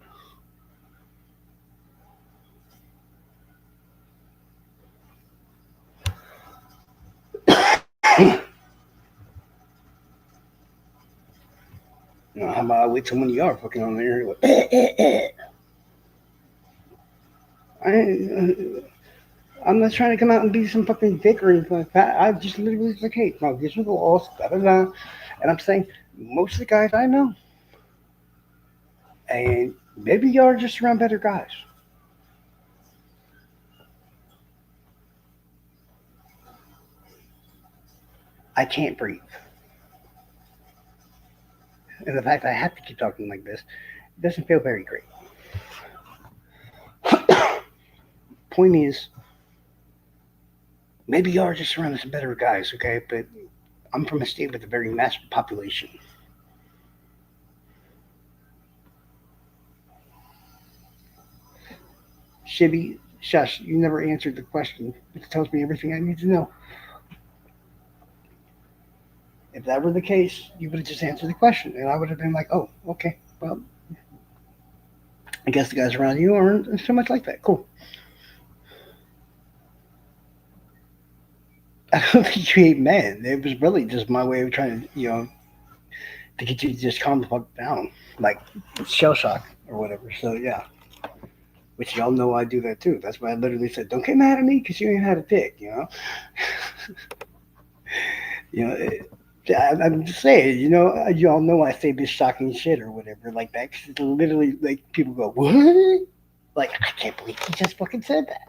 How about I wait till when you are fucking on there? Like, I'm not trying to come out and be some fucking dick or anything like that. I just literally like, hey, no, these are the laws, da da da. And I'm saying most of the guys I know, and maybe y'all are just around better guys. I can't breathe. And the fact that I have to keep talking like this doesn't feel very great. Point is, maybe y'all are just around some better guys, okay? But I'm from a state with a very massive population. Shibby, shush, you never answered the question, which tells me everything I need to know. If that were the case, you would have just answered the question, and I would have been like, oh, okay, well, I guess the guys around you aren't so much like that. Cool. I don't think you hate men. It was really just my way of trying to get you to just calm the fuck down, like shell shock or whatever. So yeah, which y'all know I do that too. That's why I literally said, "Don't get mad at me because you ain't had a dick," you know. I'm just saying, y'all know I say this shocking shit or whatever like that because it's literally like people go, "What?" Like I can't believe he just fucking said that.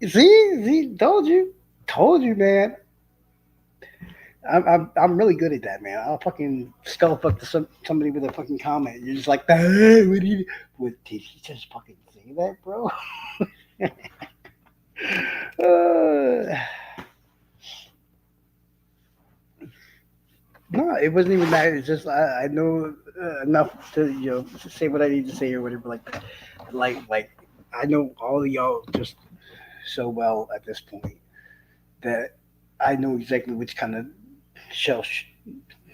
See, told you, man. I'm really good at that, man. I'll fucking skull fuck to somebody with a fucking comment. You're just like, hey, did he just fucking say that, bro? No, it wasn't even that. It's just I know enough to say what I need to say or whatever like that. Like I know all of y'all just so well at this point that I know exactly which kind of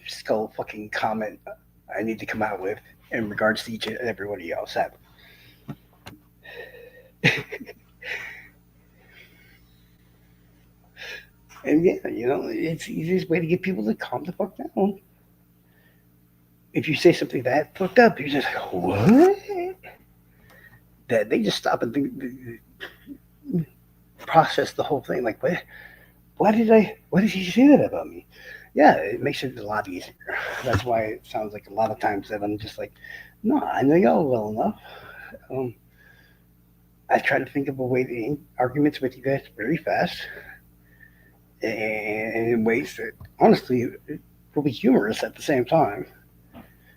skull fucking comment I need to come out with in regards to each and every one of y'all. Sad. And yeah, it's the easiest way to get people to calm the fuck down. If you say something that fucked up, you're just like, what? That they just stop and think, process the whole thing. Like, what? What did he say that about me? Yeah, it makes it a lot easier. That's why it sounds like a lot of times that I'm just like, no, I know y'all well enough. I try to think of a way to end arguments with you guys very fast and in ways that honestly will be humorous at the same time.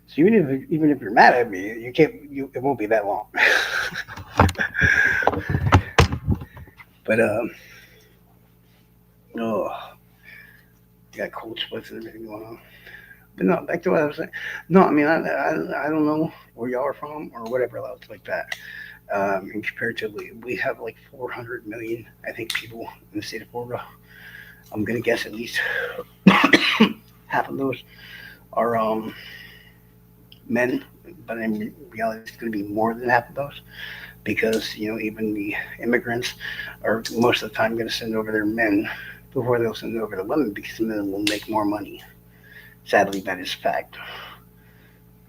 So even if you're mad at me, you can't. It won't be that long. But oh, you got cold sweats and everything going on. But no, back to what I was saying. No, I mean I don't know where y'all are from or whatever else like that. And comparatively, we have like 400 million, I think, people in the state of Florida. I'm gonna guess at least half of those are men, but in reality, it's going to be more than half of those because even the immigrants are most of the time going to send over their men before they'll send over the women because the men will make more money. Sadly, that is fact.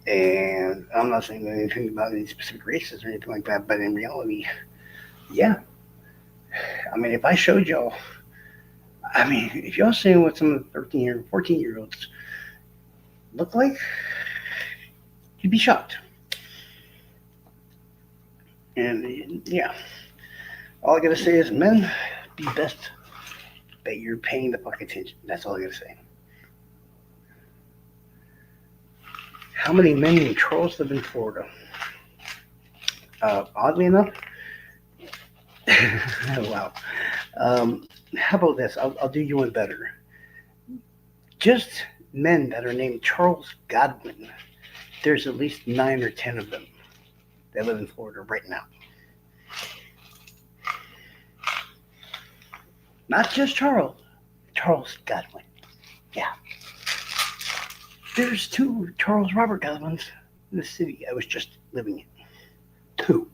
And I'm not saying anything about any specific races or anything like that, but in reality, yeah. I mean, if I showed y'all, I mean, if y'all seeing what some of the 14-year-olds look like, you'd be shocked. And yeah, all I gotta say is, men, be best that you're paying the fuck attention. That's all I gotta say. How many men named Charles live in Florida? Oddly enough, wow. How about this? I'll do you one better. Just men that are named Charles Godwin. There's at least 9 or 10 of them that live in Florida right now. Not just Charles Godwin. Yeah. There's 2 Charles Robert Godwins in the city I was just living in. 2.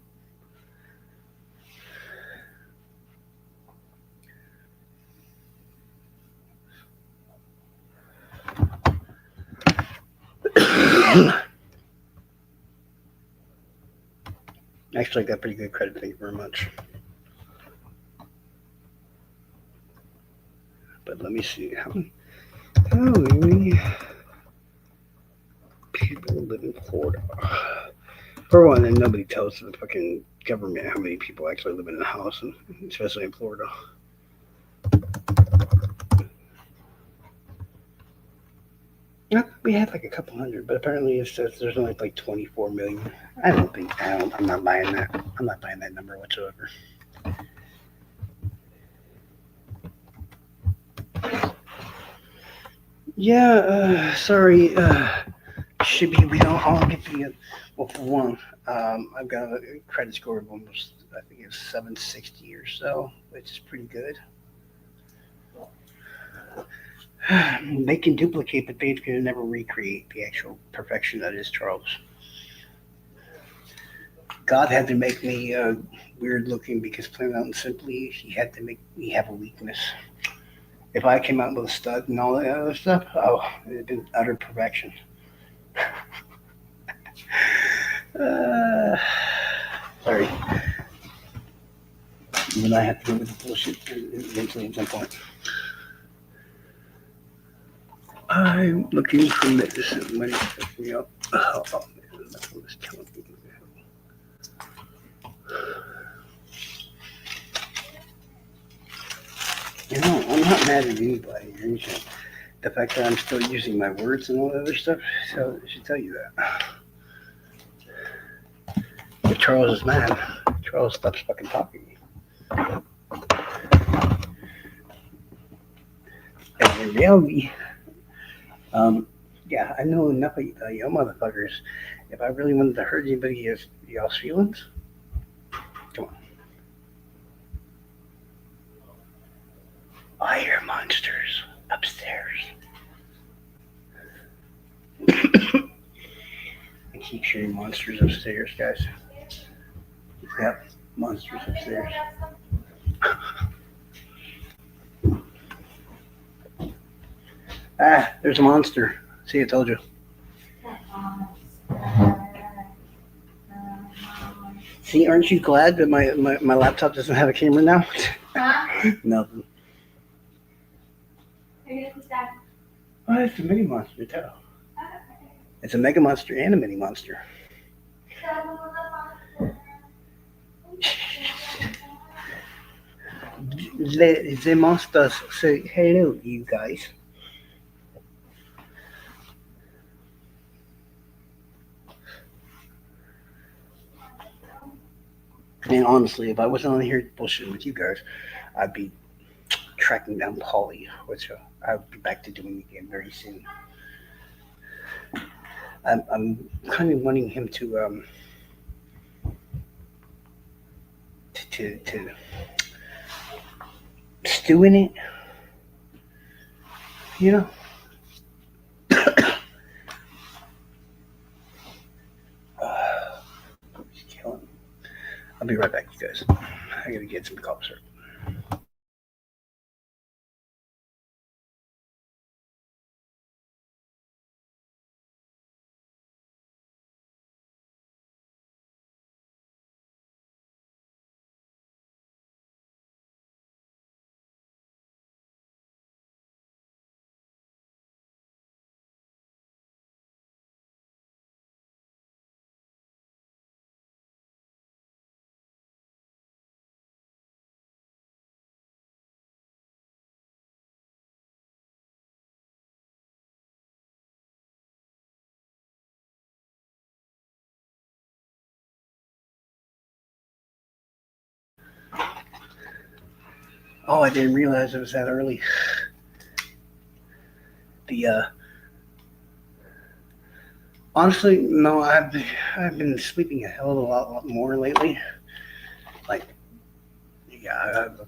Actually, I got pretty good credit. Thank you very much. But let me see how many people live in Florida. For one, and nobody tells the fucking government how many people actually live in a house, especially in Florida. Yeah, we had like a couple hundred, but apparently it says there's only like 24 million. I'm not buying that. I'm not buying that number whatsoever. Yeah, sorry. Should be, we don't all get the, well, for one, I've got a credit score of almost, I think it's 760 or so, which is pretty good. They can duplicate, but they can never recreate the actual perfection that is Charles. God had to make me weird looking because plain out and simply, he had to make me have a weakness. If I came out with a stud and all that other stuff, oh, it had been utter perfection. Sorry. Even I have to go with the bullshit eventually at some point. I'm looking for medicine. Money picks me up. Oh, man, that's what it's killing me. I'm not mad at anybody or anything. The fact that I'm still using my words and all that other stuff, so I should tell you that. If Charles is mad, Charles stops fucking talking. And in reality, yeah, I know enough of you motherfuckers. If I really wanted to hurt anybody of y'all's feelings, come on. I hear monsters upstairs. I keep hearing monsters upstairs, guys. Yep, monsters upstairs. Ah, there's a monster. See, I told you. See, aren't you glad that my laptop doesn't have a camera now?
Huh?
Nothing. Oh, it's a mini monster too. It's a mega monster and a mini monster. The monsters say hello, you guys. And honestly, if I wasn't on here bullshitting with you guys, I'd be tracking down Paulie, which I'll be back to doing again very soon. I'm kind of wanting him to stew in it, you know. He's killing me. I'll be right back, you guys. I gotta get some cough syrup. Oh, I didn't realize it was that early. Honestly, no, I've been sleeping a hell of a lot more lately. Like, yeah, I'm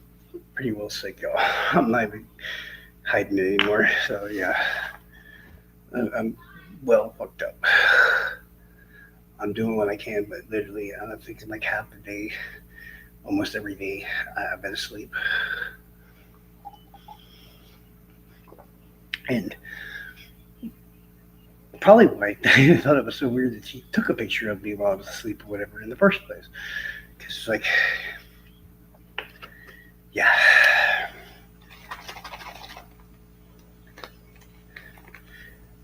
pretty well sick, y'all. I'm not even hiding it anymore. So yeah, I'm well fucked up. I'm doing what I can, but literally, I'm thinking like half the day, almost every day, I've been asleep. And probably why I thought it was so weird that she took a picture of me while I was asleep or whatever in the first place. Because it's like, yeah.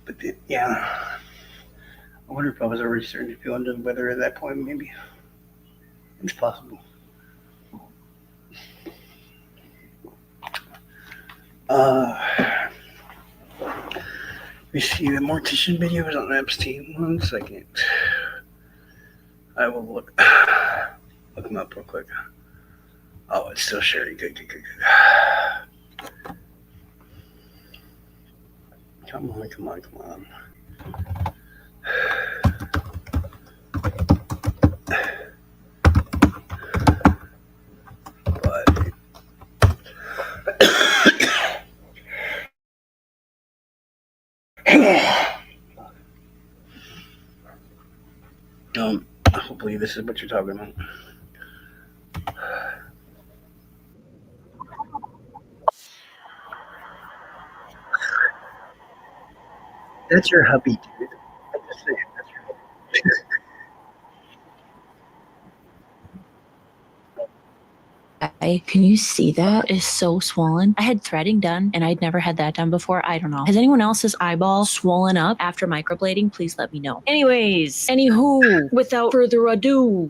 But yeah, I wonder if I was already starting to feel under the weather at that point, maybe. It's possible. Let me see the mortician videos on Epstein. 1 second. I will look them up real quick. Oh, it's still sharing. Good. Come on. Hopefully this is what you're talking about. That's your hubby, dude. I'm just saying, that's your hubby.
Can you see that? It's so swollen. I had threading done and I'd never had that done before. I don't know. Has anyone else's eyeball swollen up after microblading? Please let me know. Anyways, anywho, without further ado,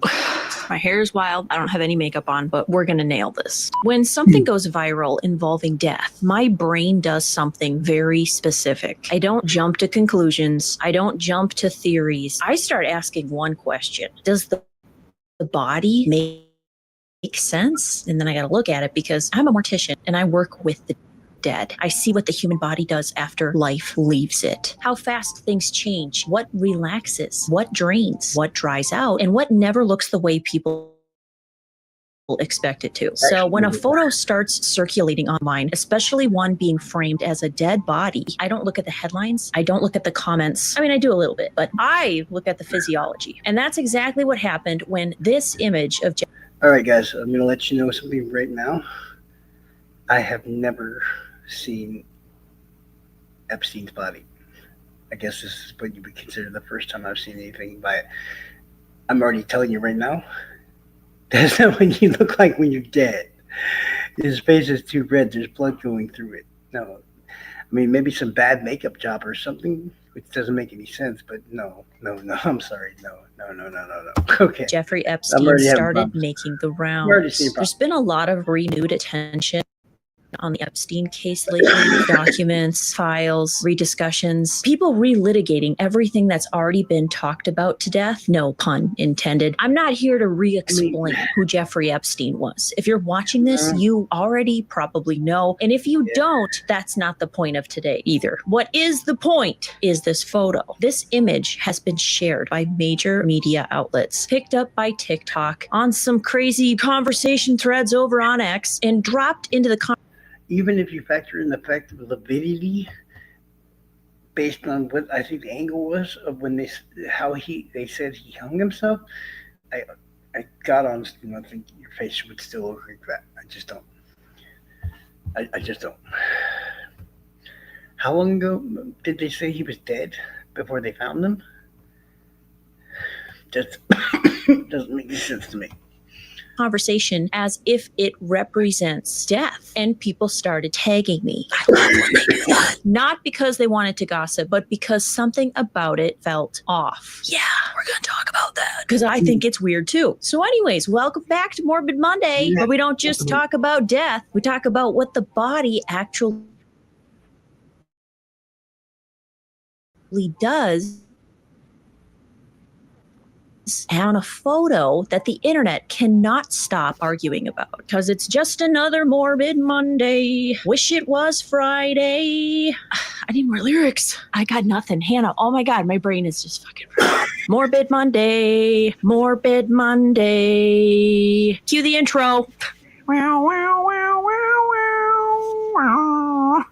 my hair is wild. I don't have any makeup on, but we're gonna nail this. When something goes viral involving death, my brain does something very specific. I don't jump to conclusions. I don't jump to theories. I start asking one question. Does the body make sense? And then I got to look at it because I'm a mortician and I work with the dead. I see what the human body does after life leaves it, how fast things change, what relaxes, what drains, what dries out, and what never looks the way people expect it to. So when a photo starts circulating online, especially one being framed as a dead body, I don't look at the headlines. I don't look at the comments. I mean, I do a little bit, but I look at the physiology. And that's exactly what happened when this image of...
All right, guys, I'm going to let you know something right now. I have never seen Epstein's body. I guess this is what you would consider the first time I've seen anything by it. I'm already telling you right now, that's not what you look like when you're dead. His face is too red. There's blood going through it. No. I mean, maybe some bad makeup job or something, which doesn't make any sense, but no. I'm sorry. No. Okay.
Jeffrey Epstein started making the rounds. There's been a lot of renewed attention on the Epstein case lately. Documents, files, rediscussions, people relitigating everything that's already been talked about to death. No pun intended. I'm not here to re-explain who Jeffrey Epstein was. If you're watching this, you already probably know. And if you don't, that's not the point of today either. What is the point is this photo. This image has been shared by major media outlets, picked up by TikTok, on some crazy conversation threads over on X, and dropped into the
even if you factor in the fact of lividity, based on what I think the angle was of when they said he hung himself, I God honestly don't think your face would still look like that. I just don't. I just don't. How long ago did they say he was dead before they found him? Just doesn't make any sense to me.
Conversation as if it represents death, and people started tagging me. I love when they do that. Not because they wanted to gossip, but because something about it felt off. Yeah, we're gonna talk about that because I think it's weird too. So anyways, welcome back to Morbid Monday, where we don't just talk about death, we talk about what the body actually does on a photo that the internet cannot stop arguing about because it's just another Morbid Monday. Wish it was Friday. I need more lyrics. I got nothing. Hannah, oh my God, my brain is just fucking Morbid Monday, Morbid Monday. Cue the intro. Wow, wow, wow, wow, wow, wow.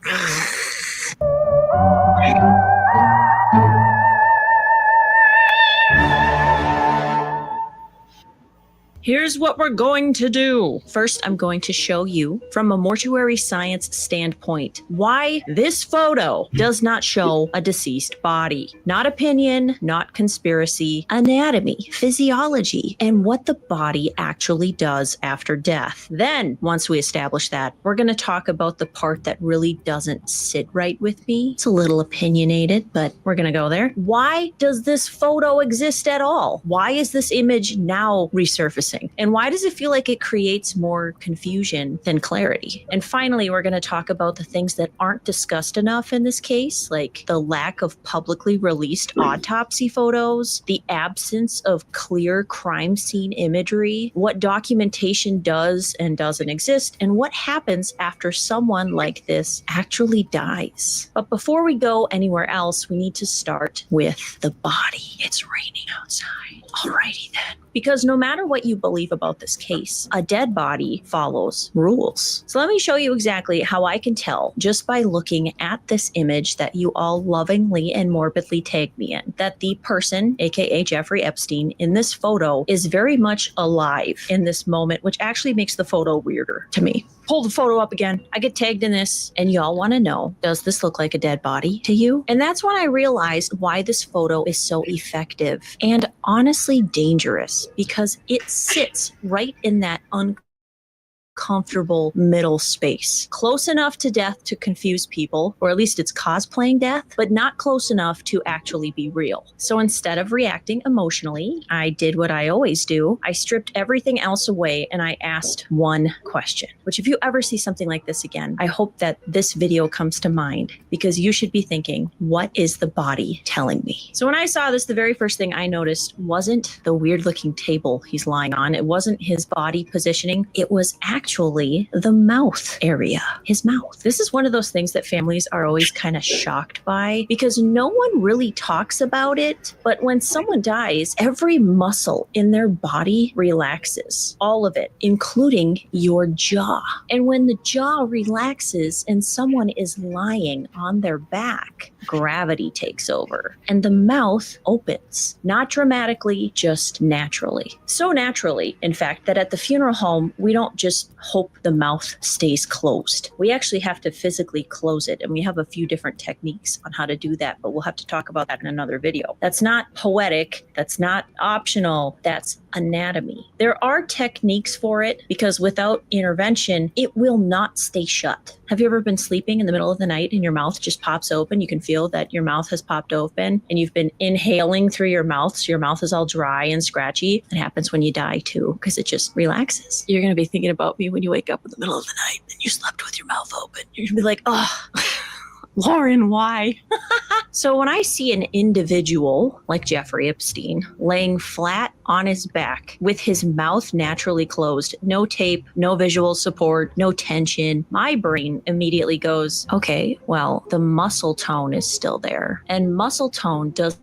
Here's what we're going to do. First, I'm going to show you from a mortuary science standpoint why this photo does not show a deceased body. Not opinion, not conspiracy, anatomy, physiology, and what the body actually does after death. Then, once we establish that, we're going to talk about the part that really doesn't sit right with me. It's a little opinionated, but we're going to go there. Why does this photo exist at all? Why is this image now resurfacing? And why does it feel like it creates more confusion than clarity? And finally, we're going to talk about the things that aren't discussed enough in this case, like the lack of publicly released autopsy photos, the absence of clear crime scene imagery, what documentation does and doesn't exist, and what happens after someone like this actually dies. But before we go anywhere else, we need to start with the body. It's raining outside. Alrighty then. Because no matter what you believe about this case, a dead body follows rules. So let me show you exactly how I can tell just by looking at this image that you all lovingly and morbidly tagged me in, that the person, aka Jeffrey Epstein, in this photo is very much alive in this moment, which actually makes the photo weirder to me. Pull the photo up again. I get tagged in this, and y'all want to know, does this look like a dead body to you? And that's when I realized why this photo is so effective and honestly dangerous, because it sits right in that uncomfortable middle space. Close enough to death to confuse people, or at least it's cosplaying death, but not close enough to actually be real. So instead of reacting emotionally, I did what I always do. I stripped everything else away and I asked one question, which if you ever see something like this again, I hope that this video comes to mind, because you should be thinking, what is the body telling me? So when I saw this, the very first thing I noticed wasn't the weird looking table he's lying on. It wasn't his body positioning. It was actually the mouth area, his mouth. This is one of those things that families are always kind of shocked by, because no one really talks about it. But when someone dies, every muscle in their body relaxes, all of it, including your jaw. And when the jaw relaxes and someone is lying on their back, gravity takes over and the mouth opens, not dramatically, just naturally. So naturally, in fact, that at the funeral home, we don't just hope the mouth stays closed. We actually have to physically close it, and we have a few different techniques on how to do that, but we'll have to talk about that in another video. That's not poetic, that's not optional, that's anatomy. There are techniques for it because without intervention, it will not stay shut. Have you ever been sleeping in the middle of the night and your mouth just pops open? You can feel that your mouth has popped open and you've been inhaling through your mouth, so your mouth is all dry and scratchy. It happens when you die too, because it just relaxes. You're going to be thinking about me when you wake up in the middle of the night and you slept with your mouth open. You're going to be like, oh, Lauren, why? So when I see an individual like Jeffrey Epstein laying flat on his back with his mouth naturally closed, no tape, no visual support, no tension, my brain immediately goes, okay, well, the muscle tone is still there. And muscle tone does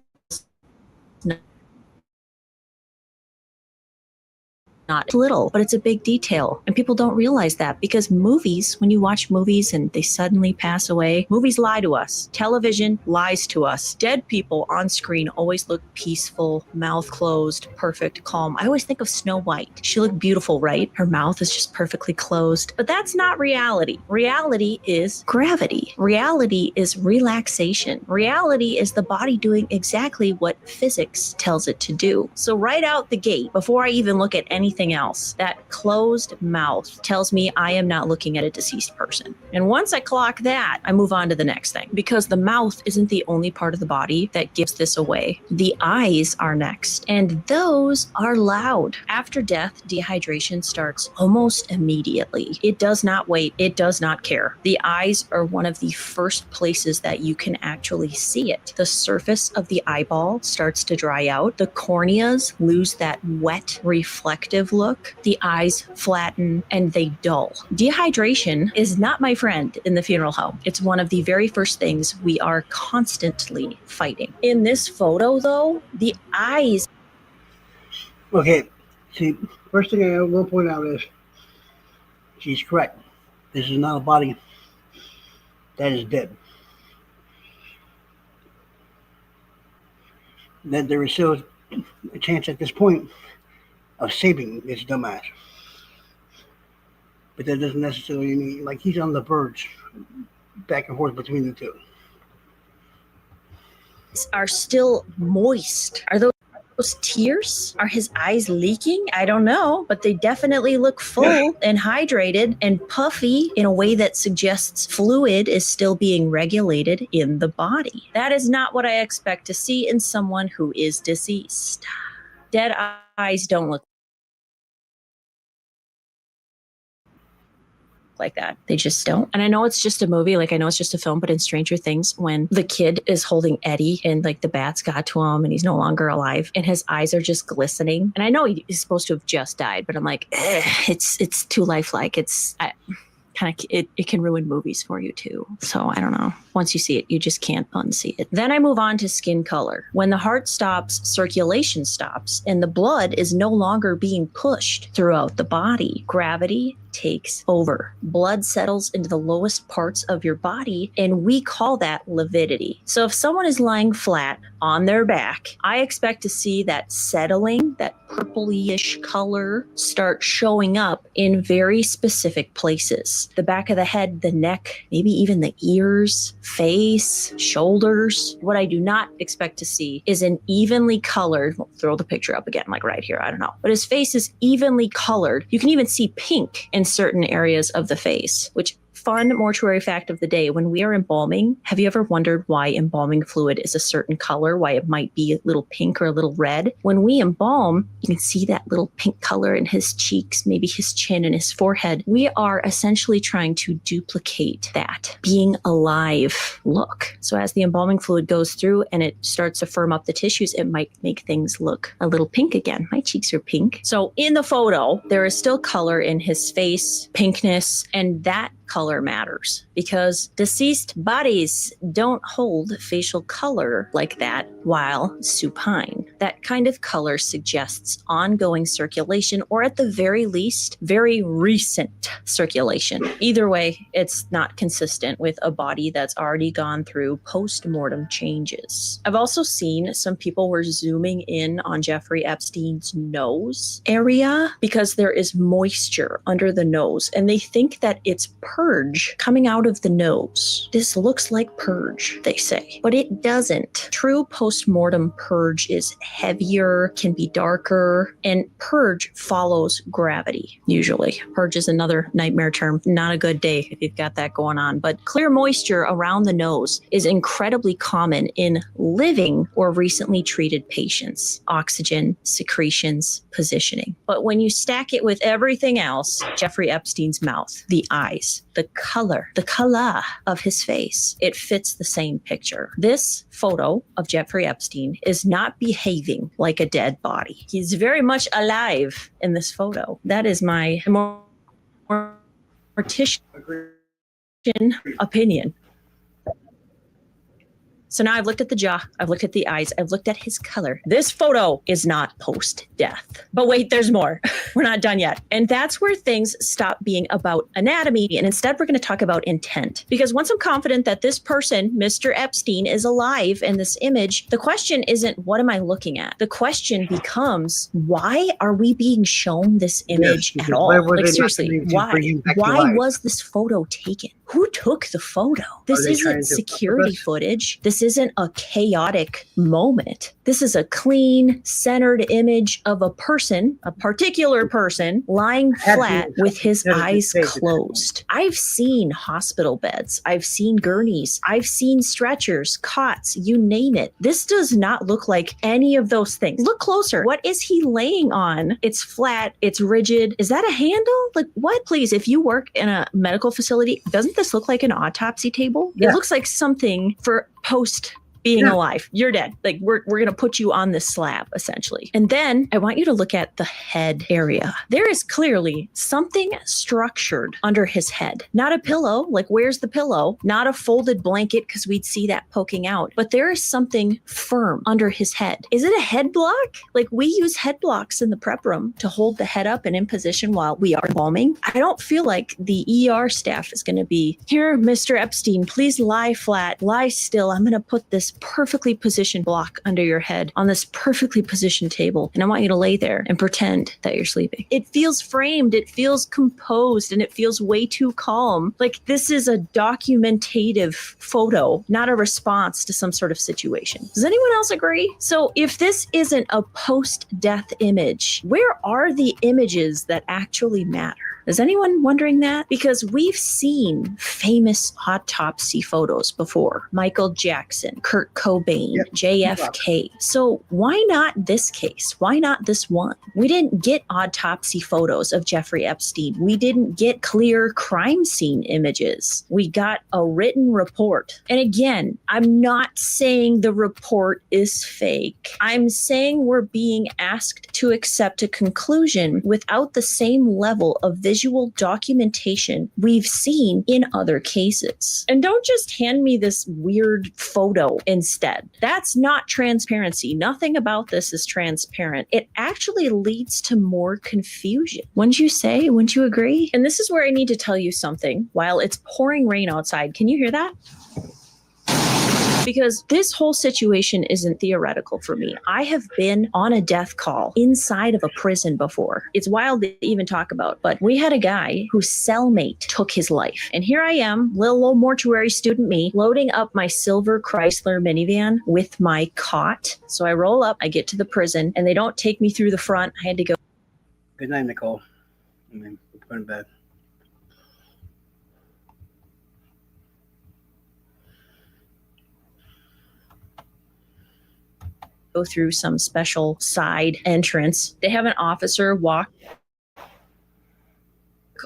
not little, but it's a big detail. And people don't realize that because movies, when you watch movies and they suddenly pass away, movies lie to us. Television lies to us. Dead people on screen always look peaceful, mouth closed, perfect, calm. I always think of Snow White. She looked beautiful, right? Her mouth is just perfectly closed. But that's not reality. Reality is gravity. Reality is relaxation. Reality is the body doing exactly what physics tells it to do. So right out the gate, before I even look at anything else, that closed mouth tells me I am not looking at a deceased person. And once I clock that, I move on to the next thing, because the mouth isn't the only part of the body that gives this away. The eyes are next, and those are loud. After death, dehydration starts almost immediately. It does not wait. It does not care. The eyes are one of the first places that you can actually see it. The surface of the eyeball starts to dry out. The corneas lose that wet, reflective look. The eyes flatten and they dull. Dehydration is not my friend in the funeral home. It's one of the very first things we are constantly fighting. In this photo, though, the eyes.
Okay, see, first thing I will point out is she's correct. This is not a body that is dead. That there is still a chance at this point of saving this dumbass. But that doesn't necessarily mean, like, he's on the verge, back and forth between the two.
Are still moist. Are those tears? Are his eyes leaking? I don't know, but they definitely look full and hydrated and puffy in a way that suggests fluid is still being regulated in the body. That is not what I expect to see in someone who is deceased. Dead eyes don't look like that. They just don't. And I know it's just a movie, like I know it's just a film, but in Stranger Things, when the kid is holding Eddie and like the bats got to him and he's no longer alive and his eyes are just glistening. And I know he's supposed to have just died, but I'm like, it's too lifelike. It can ruin movies for you too. So I don't know. Once you see it, you just can't unsee it. Then I move on to skin color. When the heart stops, circulation stops, and the blood is no longer being pushed throughout the body. Gravity takes over. Blood settles into the lowest parts of your body, and we call that lividity. So if someone is lying flat on their back, I expect to see that settling, that purplyish color start showing up in very specific places. The back of the head, the neck, maybe even the ears, face, shoulders. What I do not expect to see is an evenly colored, we'll throw the picture up again, like right here, I don't know. But his face is evenly colored. You can even see pink in certain areas of the face, which fun mortuary fact of the day, when we are embalming, have you ever wondered why embalming fluid is a certain color, why it might be a little pink or a little red? When we embalm, you can see that little pink color in his cheeks, maybe his chin and his forehead. We are essentially trying to duplicate that being alive look. So as the embalming fluid goes through and it starts to firm up the tissues, it might make things look a little pink again. My cheeks are pink. So in the photo, there is still color in his face, pinkness, and that color matters because deceased bodies don't hold facial color like that while supine. That kind of color suggests ongoing circulation, or at the very least, very recent circulation. Either way, it's not consistent with a body that's already gone through post-mortem changes. I've also seen some people were zooming in on Jeffrey Epstein's nose area because there is moisture under the nose, and they think that it's purge coming out of the nose. This looks like purge, they say, but it doesn't. True post-mortem purge is heavier, can be darker, and purge follows gravity, usually. Purge is another nightmare term. Not a good day if you've got that going on. But clear moisture around the nose is incredibly common in living or recently treated patients. Oxygen, secretions, positioning. But when you stack it with everything else, Jeffrey Epstein's mouth, the eyes, the color of his face, it fits the same picture. This photo of Jeffrey Epstein is not behaving like a dead body. He's very much alive in this photo. That is my mortician opinion. So now I've looked at the jaw, I've looked at the eyes, I've looked at his color. This photo is not post-death. But wait, there's more. We're not done yet. And that's where things stop being about anatomy. And instead, we're going to talk about intent. Because once I'm confident that this person, Mr. Epstein, is alive in this image, the question isn't, what am I looking at? The question becomes, why are we being shown this image at all? Like, seriously, why was this photo taken? Who took the photo? This isn't security footage. This isn't a chaotic moment. This is a clean, centered image of a person, a particular person, lying flat with his eyes closed. I've seen hospital beds. I've seen gurneys. I've seen stretchers, cots, you name it. This does not look like any of those things. Look closer. What is he laying on? It's flat. It's rigid. Is that a handle? Like, what? Please, if you work in a medical facility, doesn't this look like an autopsy table? Yeah. It looks like something for post being alive. You're dead. Like, we're going to put you on this slab, essentially. And then I want you to look at the head area. There is clearly something structured under his head. Not a pillow. Like, where's the pillow? Not a folded blanket, because we'd see that poking out. But there is something firm under his head. Is it a head block? Like, we use head blocks in the prep room to hold the head up and in position while we are embalming. I don't feel like the ER staff is going to be, here, Mr. Epstein, please lie flat, lie still. I'm going to put this perfectly positioned block under your head on this perfectly positioned table. And I want you to lay there and pretend that you're sleeping. It feels framed. It feels composed, and it feels way too calm. Like, this is a documentative photo, not a response to some sort of situation. Does anyone else agree? So if this isn't a post-death image, where are the images that actually matter? Is anyone wondering that? Because we've seen famous autopsy photos before. Michael Jackson, Kurt Cobain, JFK. So why not this case? Why not this one? We didn't get autopsy photos of Jeffrey Epstein. We didn't get clear crime scene images. We got a written report. And again, I'm not saying the report is fake. I'm saying we're being asked to accept a conclusion without the same level of visual documentation we've seen in other cases. And don't just hand me this weird photo instead. That's not transparency. Nothing about this is transparent. It actually leads to more confusion. Wouldn't you say? Wouldn't you agree? And this is where I need to tell you something. While it's pouring rain outside, can you hear that? Because this whole situation isn't theoretical for me. I have been on a death call inside of a prison before. It's wild to even talk about, but we had a guy whose cellmate took his life. And here I am, little old mortuary student me, loading up my silver Chrysler minivan with my cot. So I roll up, I get to the prison, and they don't take me through the front. I had to go.
Good night, Nicole. I mean, go to bed.
Go through some special side entrance. They have an officer walk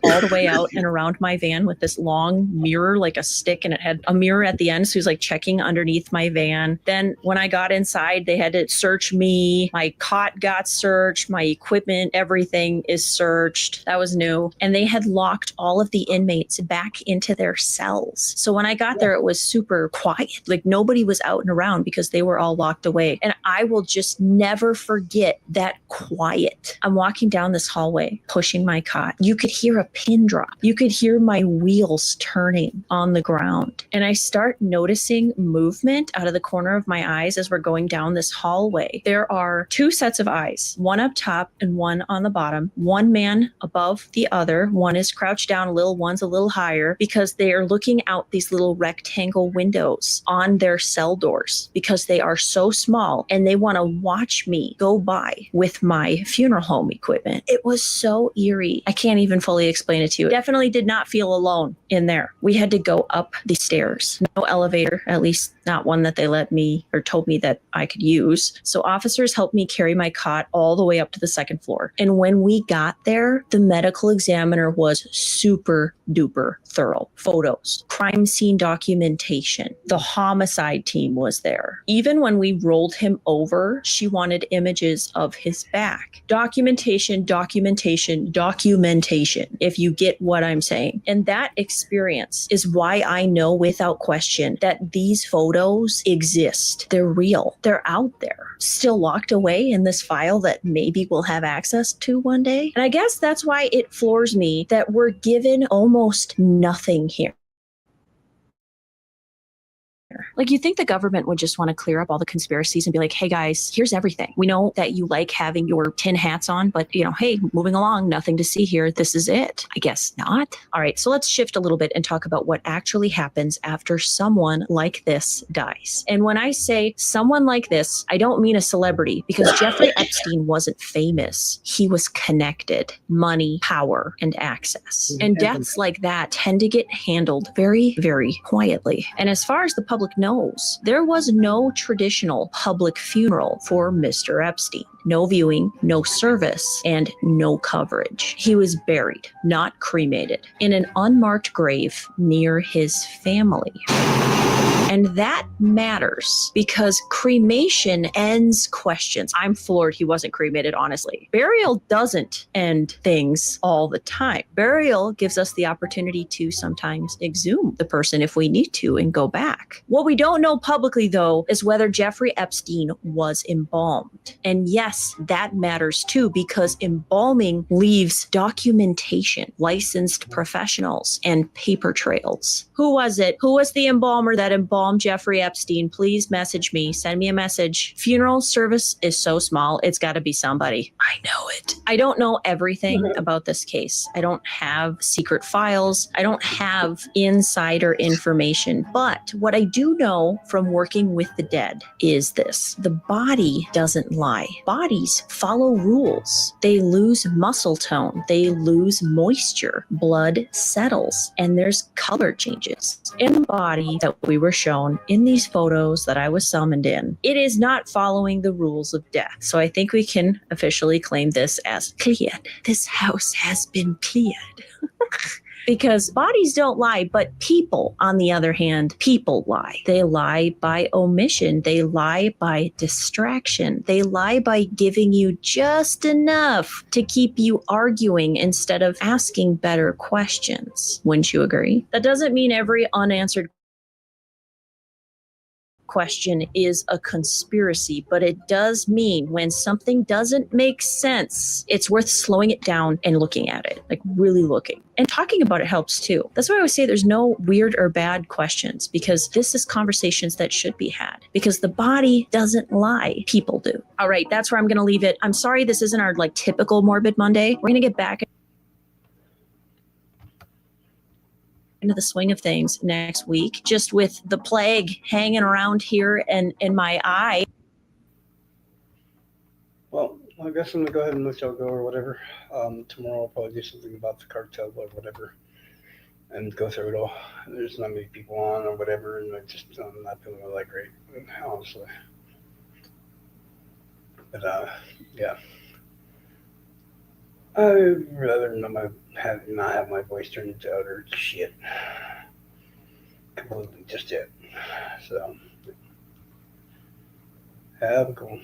all the way out and around my van with this long mirror, like a stick, and it had a mirror at the end. So he was like checking underneath my van. Then when I got inside, they had to search me. My cot got searched. My equipment, everything is searched. That was new. And they had locked all of the inmates back into their cells. So when I got there, it was super quiet. Like, nobody was out and around because they were all locked away. And I will just never forget that quiet. I'm walking down this hallway, pushing my cot. You could hear a pin drop. You could hear my wheels turning on the ground. And I start noticing movement out of the corner of my eyes as we're going down this hallway. There are two sets of eyes, one up top and one on the bottom, one man above the other. One is crouched down a little, one's a little higher, because they are looking out these little rectangle windows on their cell doors because they are so small and they want to watch me go by with my funeral home equipment. It was so eerie. I can't even fully explain it to you. Definitely did not feel alone in there. We had to go up the stairs. No elevator, at least not one that they let me or told me that I could use. So officers helped me carry my cot all the way up to the second floor. And when we got there, the medical examiner was super duper thorough. Photos, crime scene documentation. The homicide team was there. Even when we rolled him over, she wanted images of his back. Documentation, documentation, documentation, if you get what I'm saying. And that experience is why I know without question that these photos exist. They're real. They're out there, still locked away in this file that maybe we'll have access to one day. And I guess that's why it floors me that we're given almost nothing here. Like, you think the government would just want to clear up all the conspiracies and be like, hey guys, here's everything. We know that you like having your tin hats on, but hey, moving along, nothing to see here. This is it. I guess not. All right, so let's shift a little bit and talk about what actually happens after someone like this dies. And when I say someone like this, I don't mean a celebrity, because Jeffrey Epstein wasn't famous. He was connected, money, power, and access. And deaths like that tend to get handled very, very quietly. And as far as the public knows, there was no traditional public funeral for Mr. Epstein. No viewing, no service, and no coverage. He was buried, not cremated, in an unmarked grave near his family. And that matters because cremation ends questions. I'm floored he wasn't cremated, honestly. Burial doesn't end things all the time. Burial gives us the opportunity to sometimes exhume the person if we need to and go back. What we don't know publicly, though, is whether Jeffrey Epstein was embalmed. And yes, that matters too, because embalming leaves documentation, licensed professionals, and paper trails. Who was it? Who was the embalmer that embalmed Jeffrey Epstein? Please message me. Send me a message. Funeral service is so small. It's got to be somebody. I know it. I don't know everything about this case. I don't have secret files. I don't have insider information. But what I do know from working with the dead is this: the body doesn't lie. Bodies follow rules. They lose muscle tone. They lose moisture. Blood settles, and there's color changes in the body that we were shown in these photos that I was summoned in. It is not following the rules of death. So I think we can officially claim this as cleared. This house has been cleared. Because bodies don't lie, but people, on the other hand, people lie. They lie by omission. They lie by distraction. They lie by giving you just enough to keep you arguing instead of asking better questions. Wouldn't you agree? That doesn't mean every unanswered question is a conspiracy, but it does mean when something doesn't make sense, it's worth slowing it down and looking at it, like really looking. And talking about it helps too. That's why I always say there's no weird or bad questions, because this is conversations that should be had, because the body doesn't lie. People do. All right, that's where I'm going to leave it. I'm sorry this isn't our typical Morbid Monday. We're going to get back into the swing of things next week, just with the plague hanging around here and in my eye.
Well, I guess I'm gonna go ahead and let y'all go or whatever. Tomorrow I'll probably do something about the cartel or whatever, and go through it all. There's not many people on or whatever, and I'm not feeling all that great, honestly. But yeah, I'd rather not have my voice turned into utter shit completely just yet. So have a good one.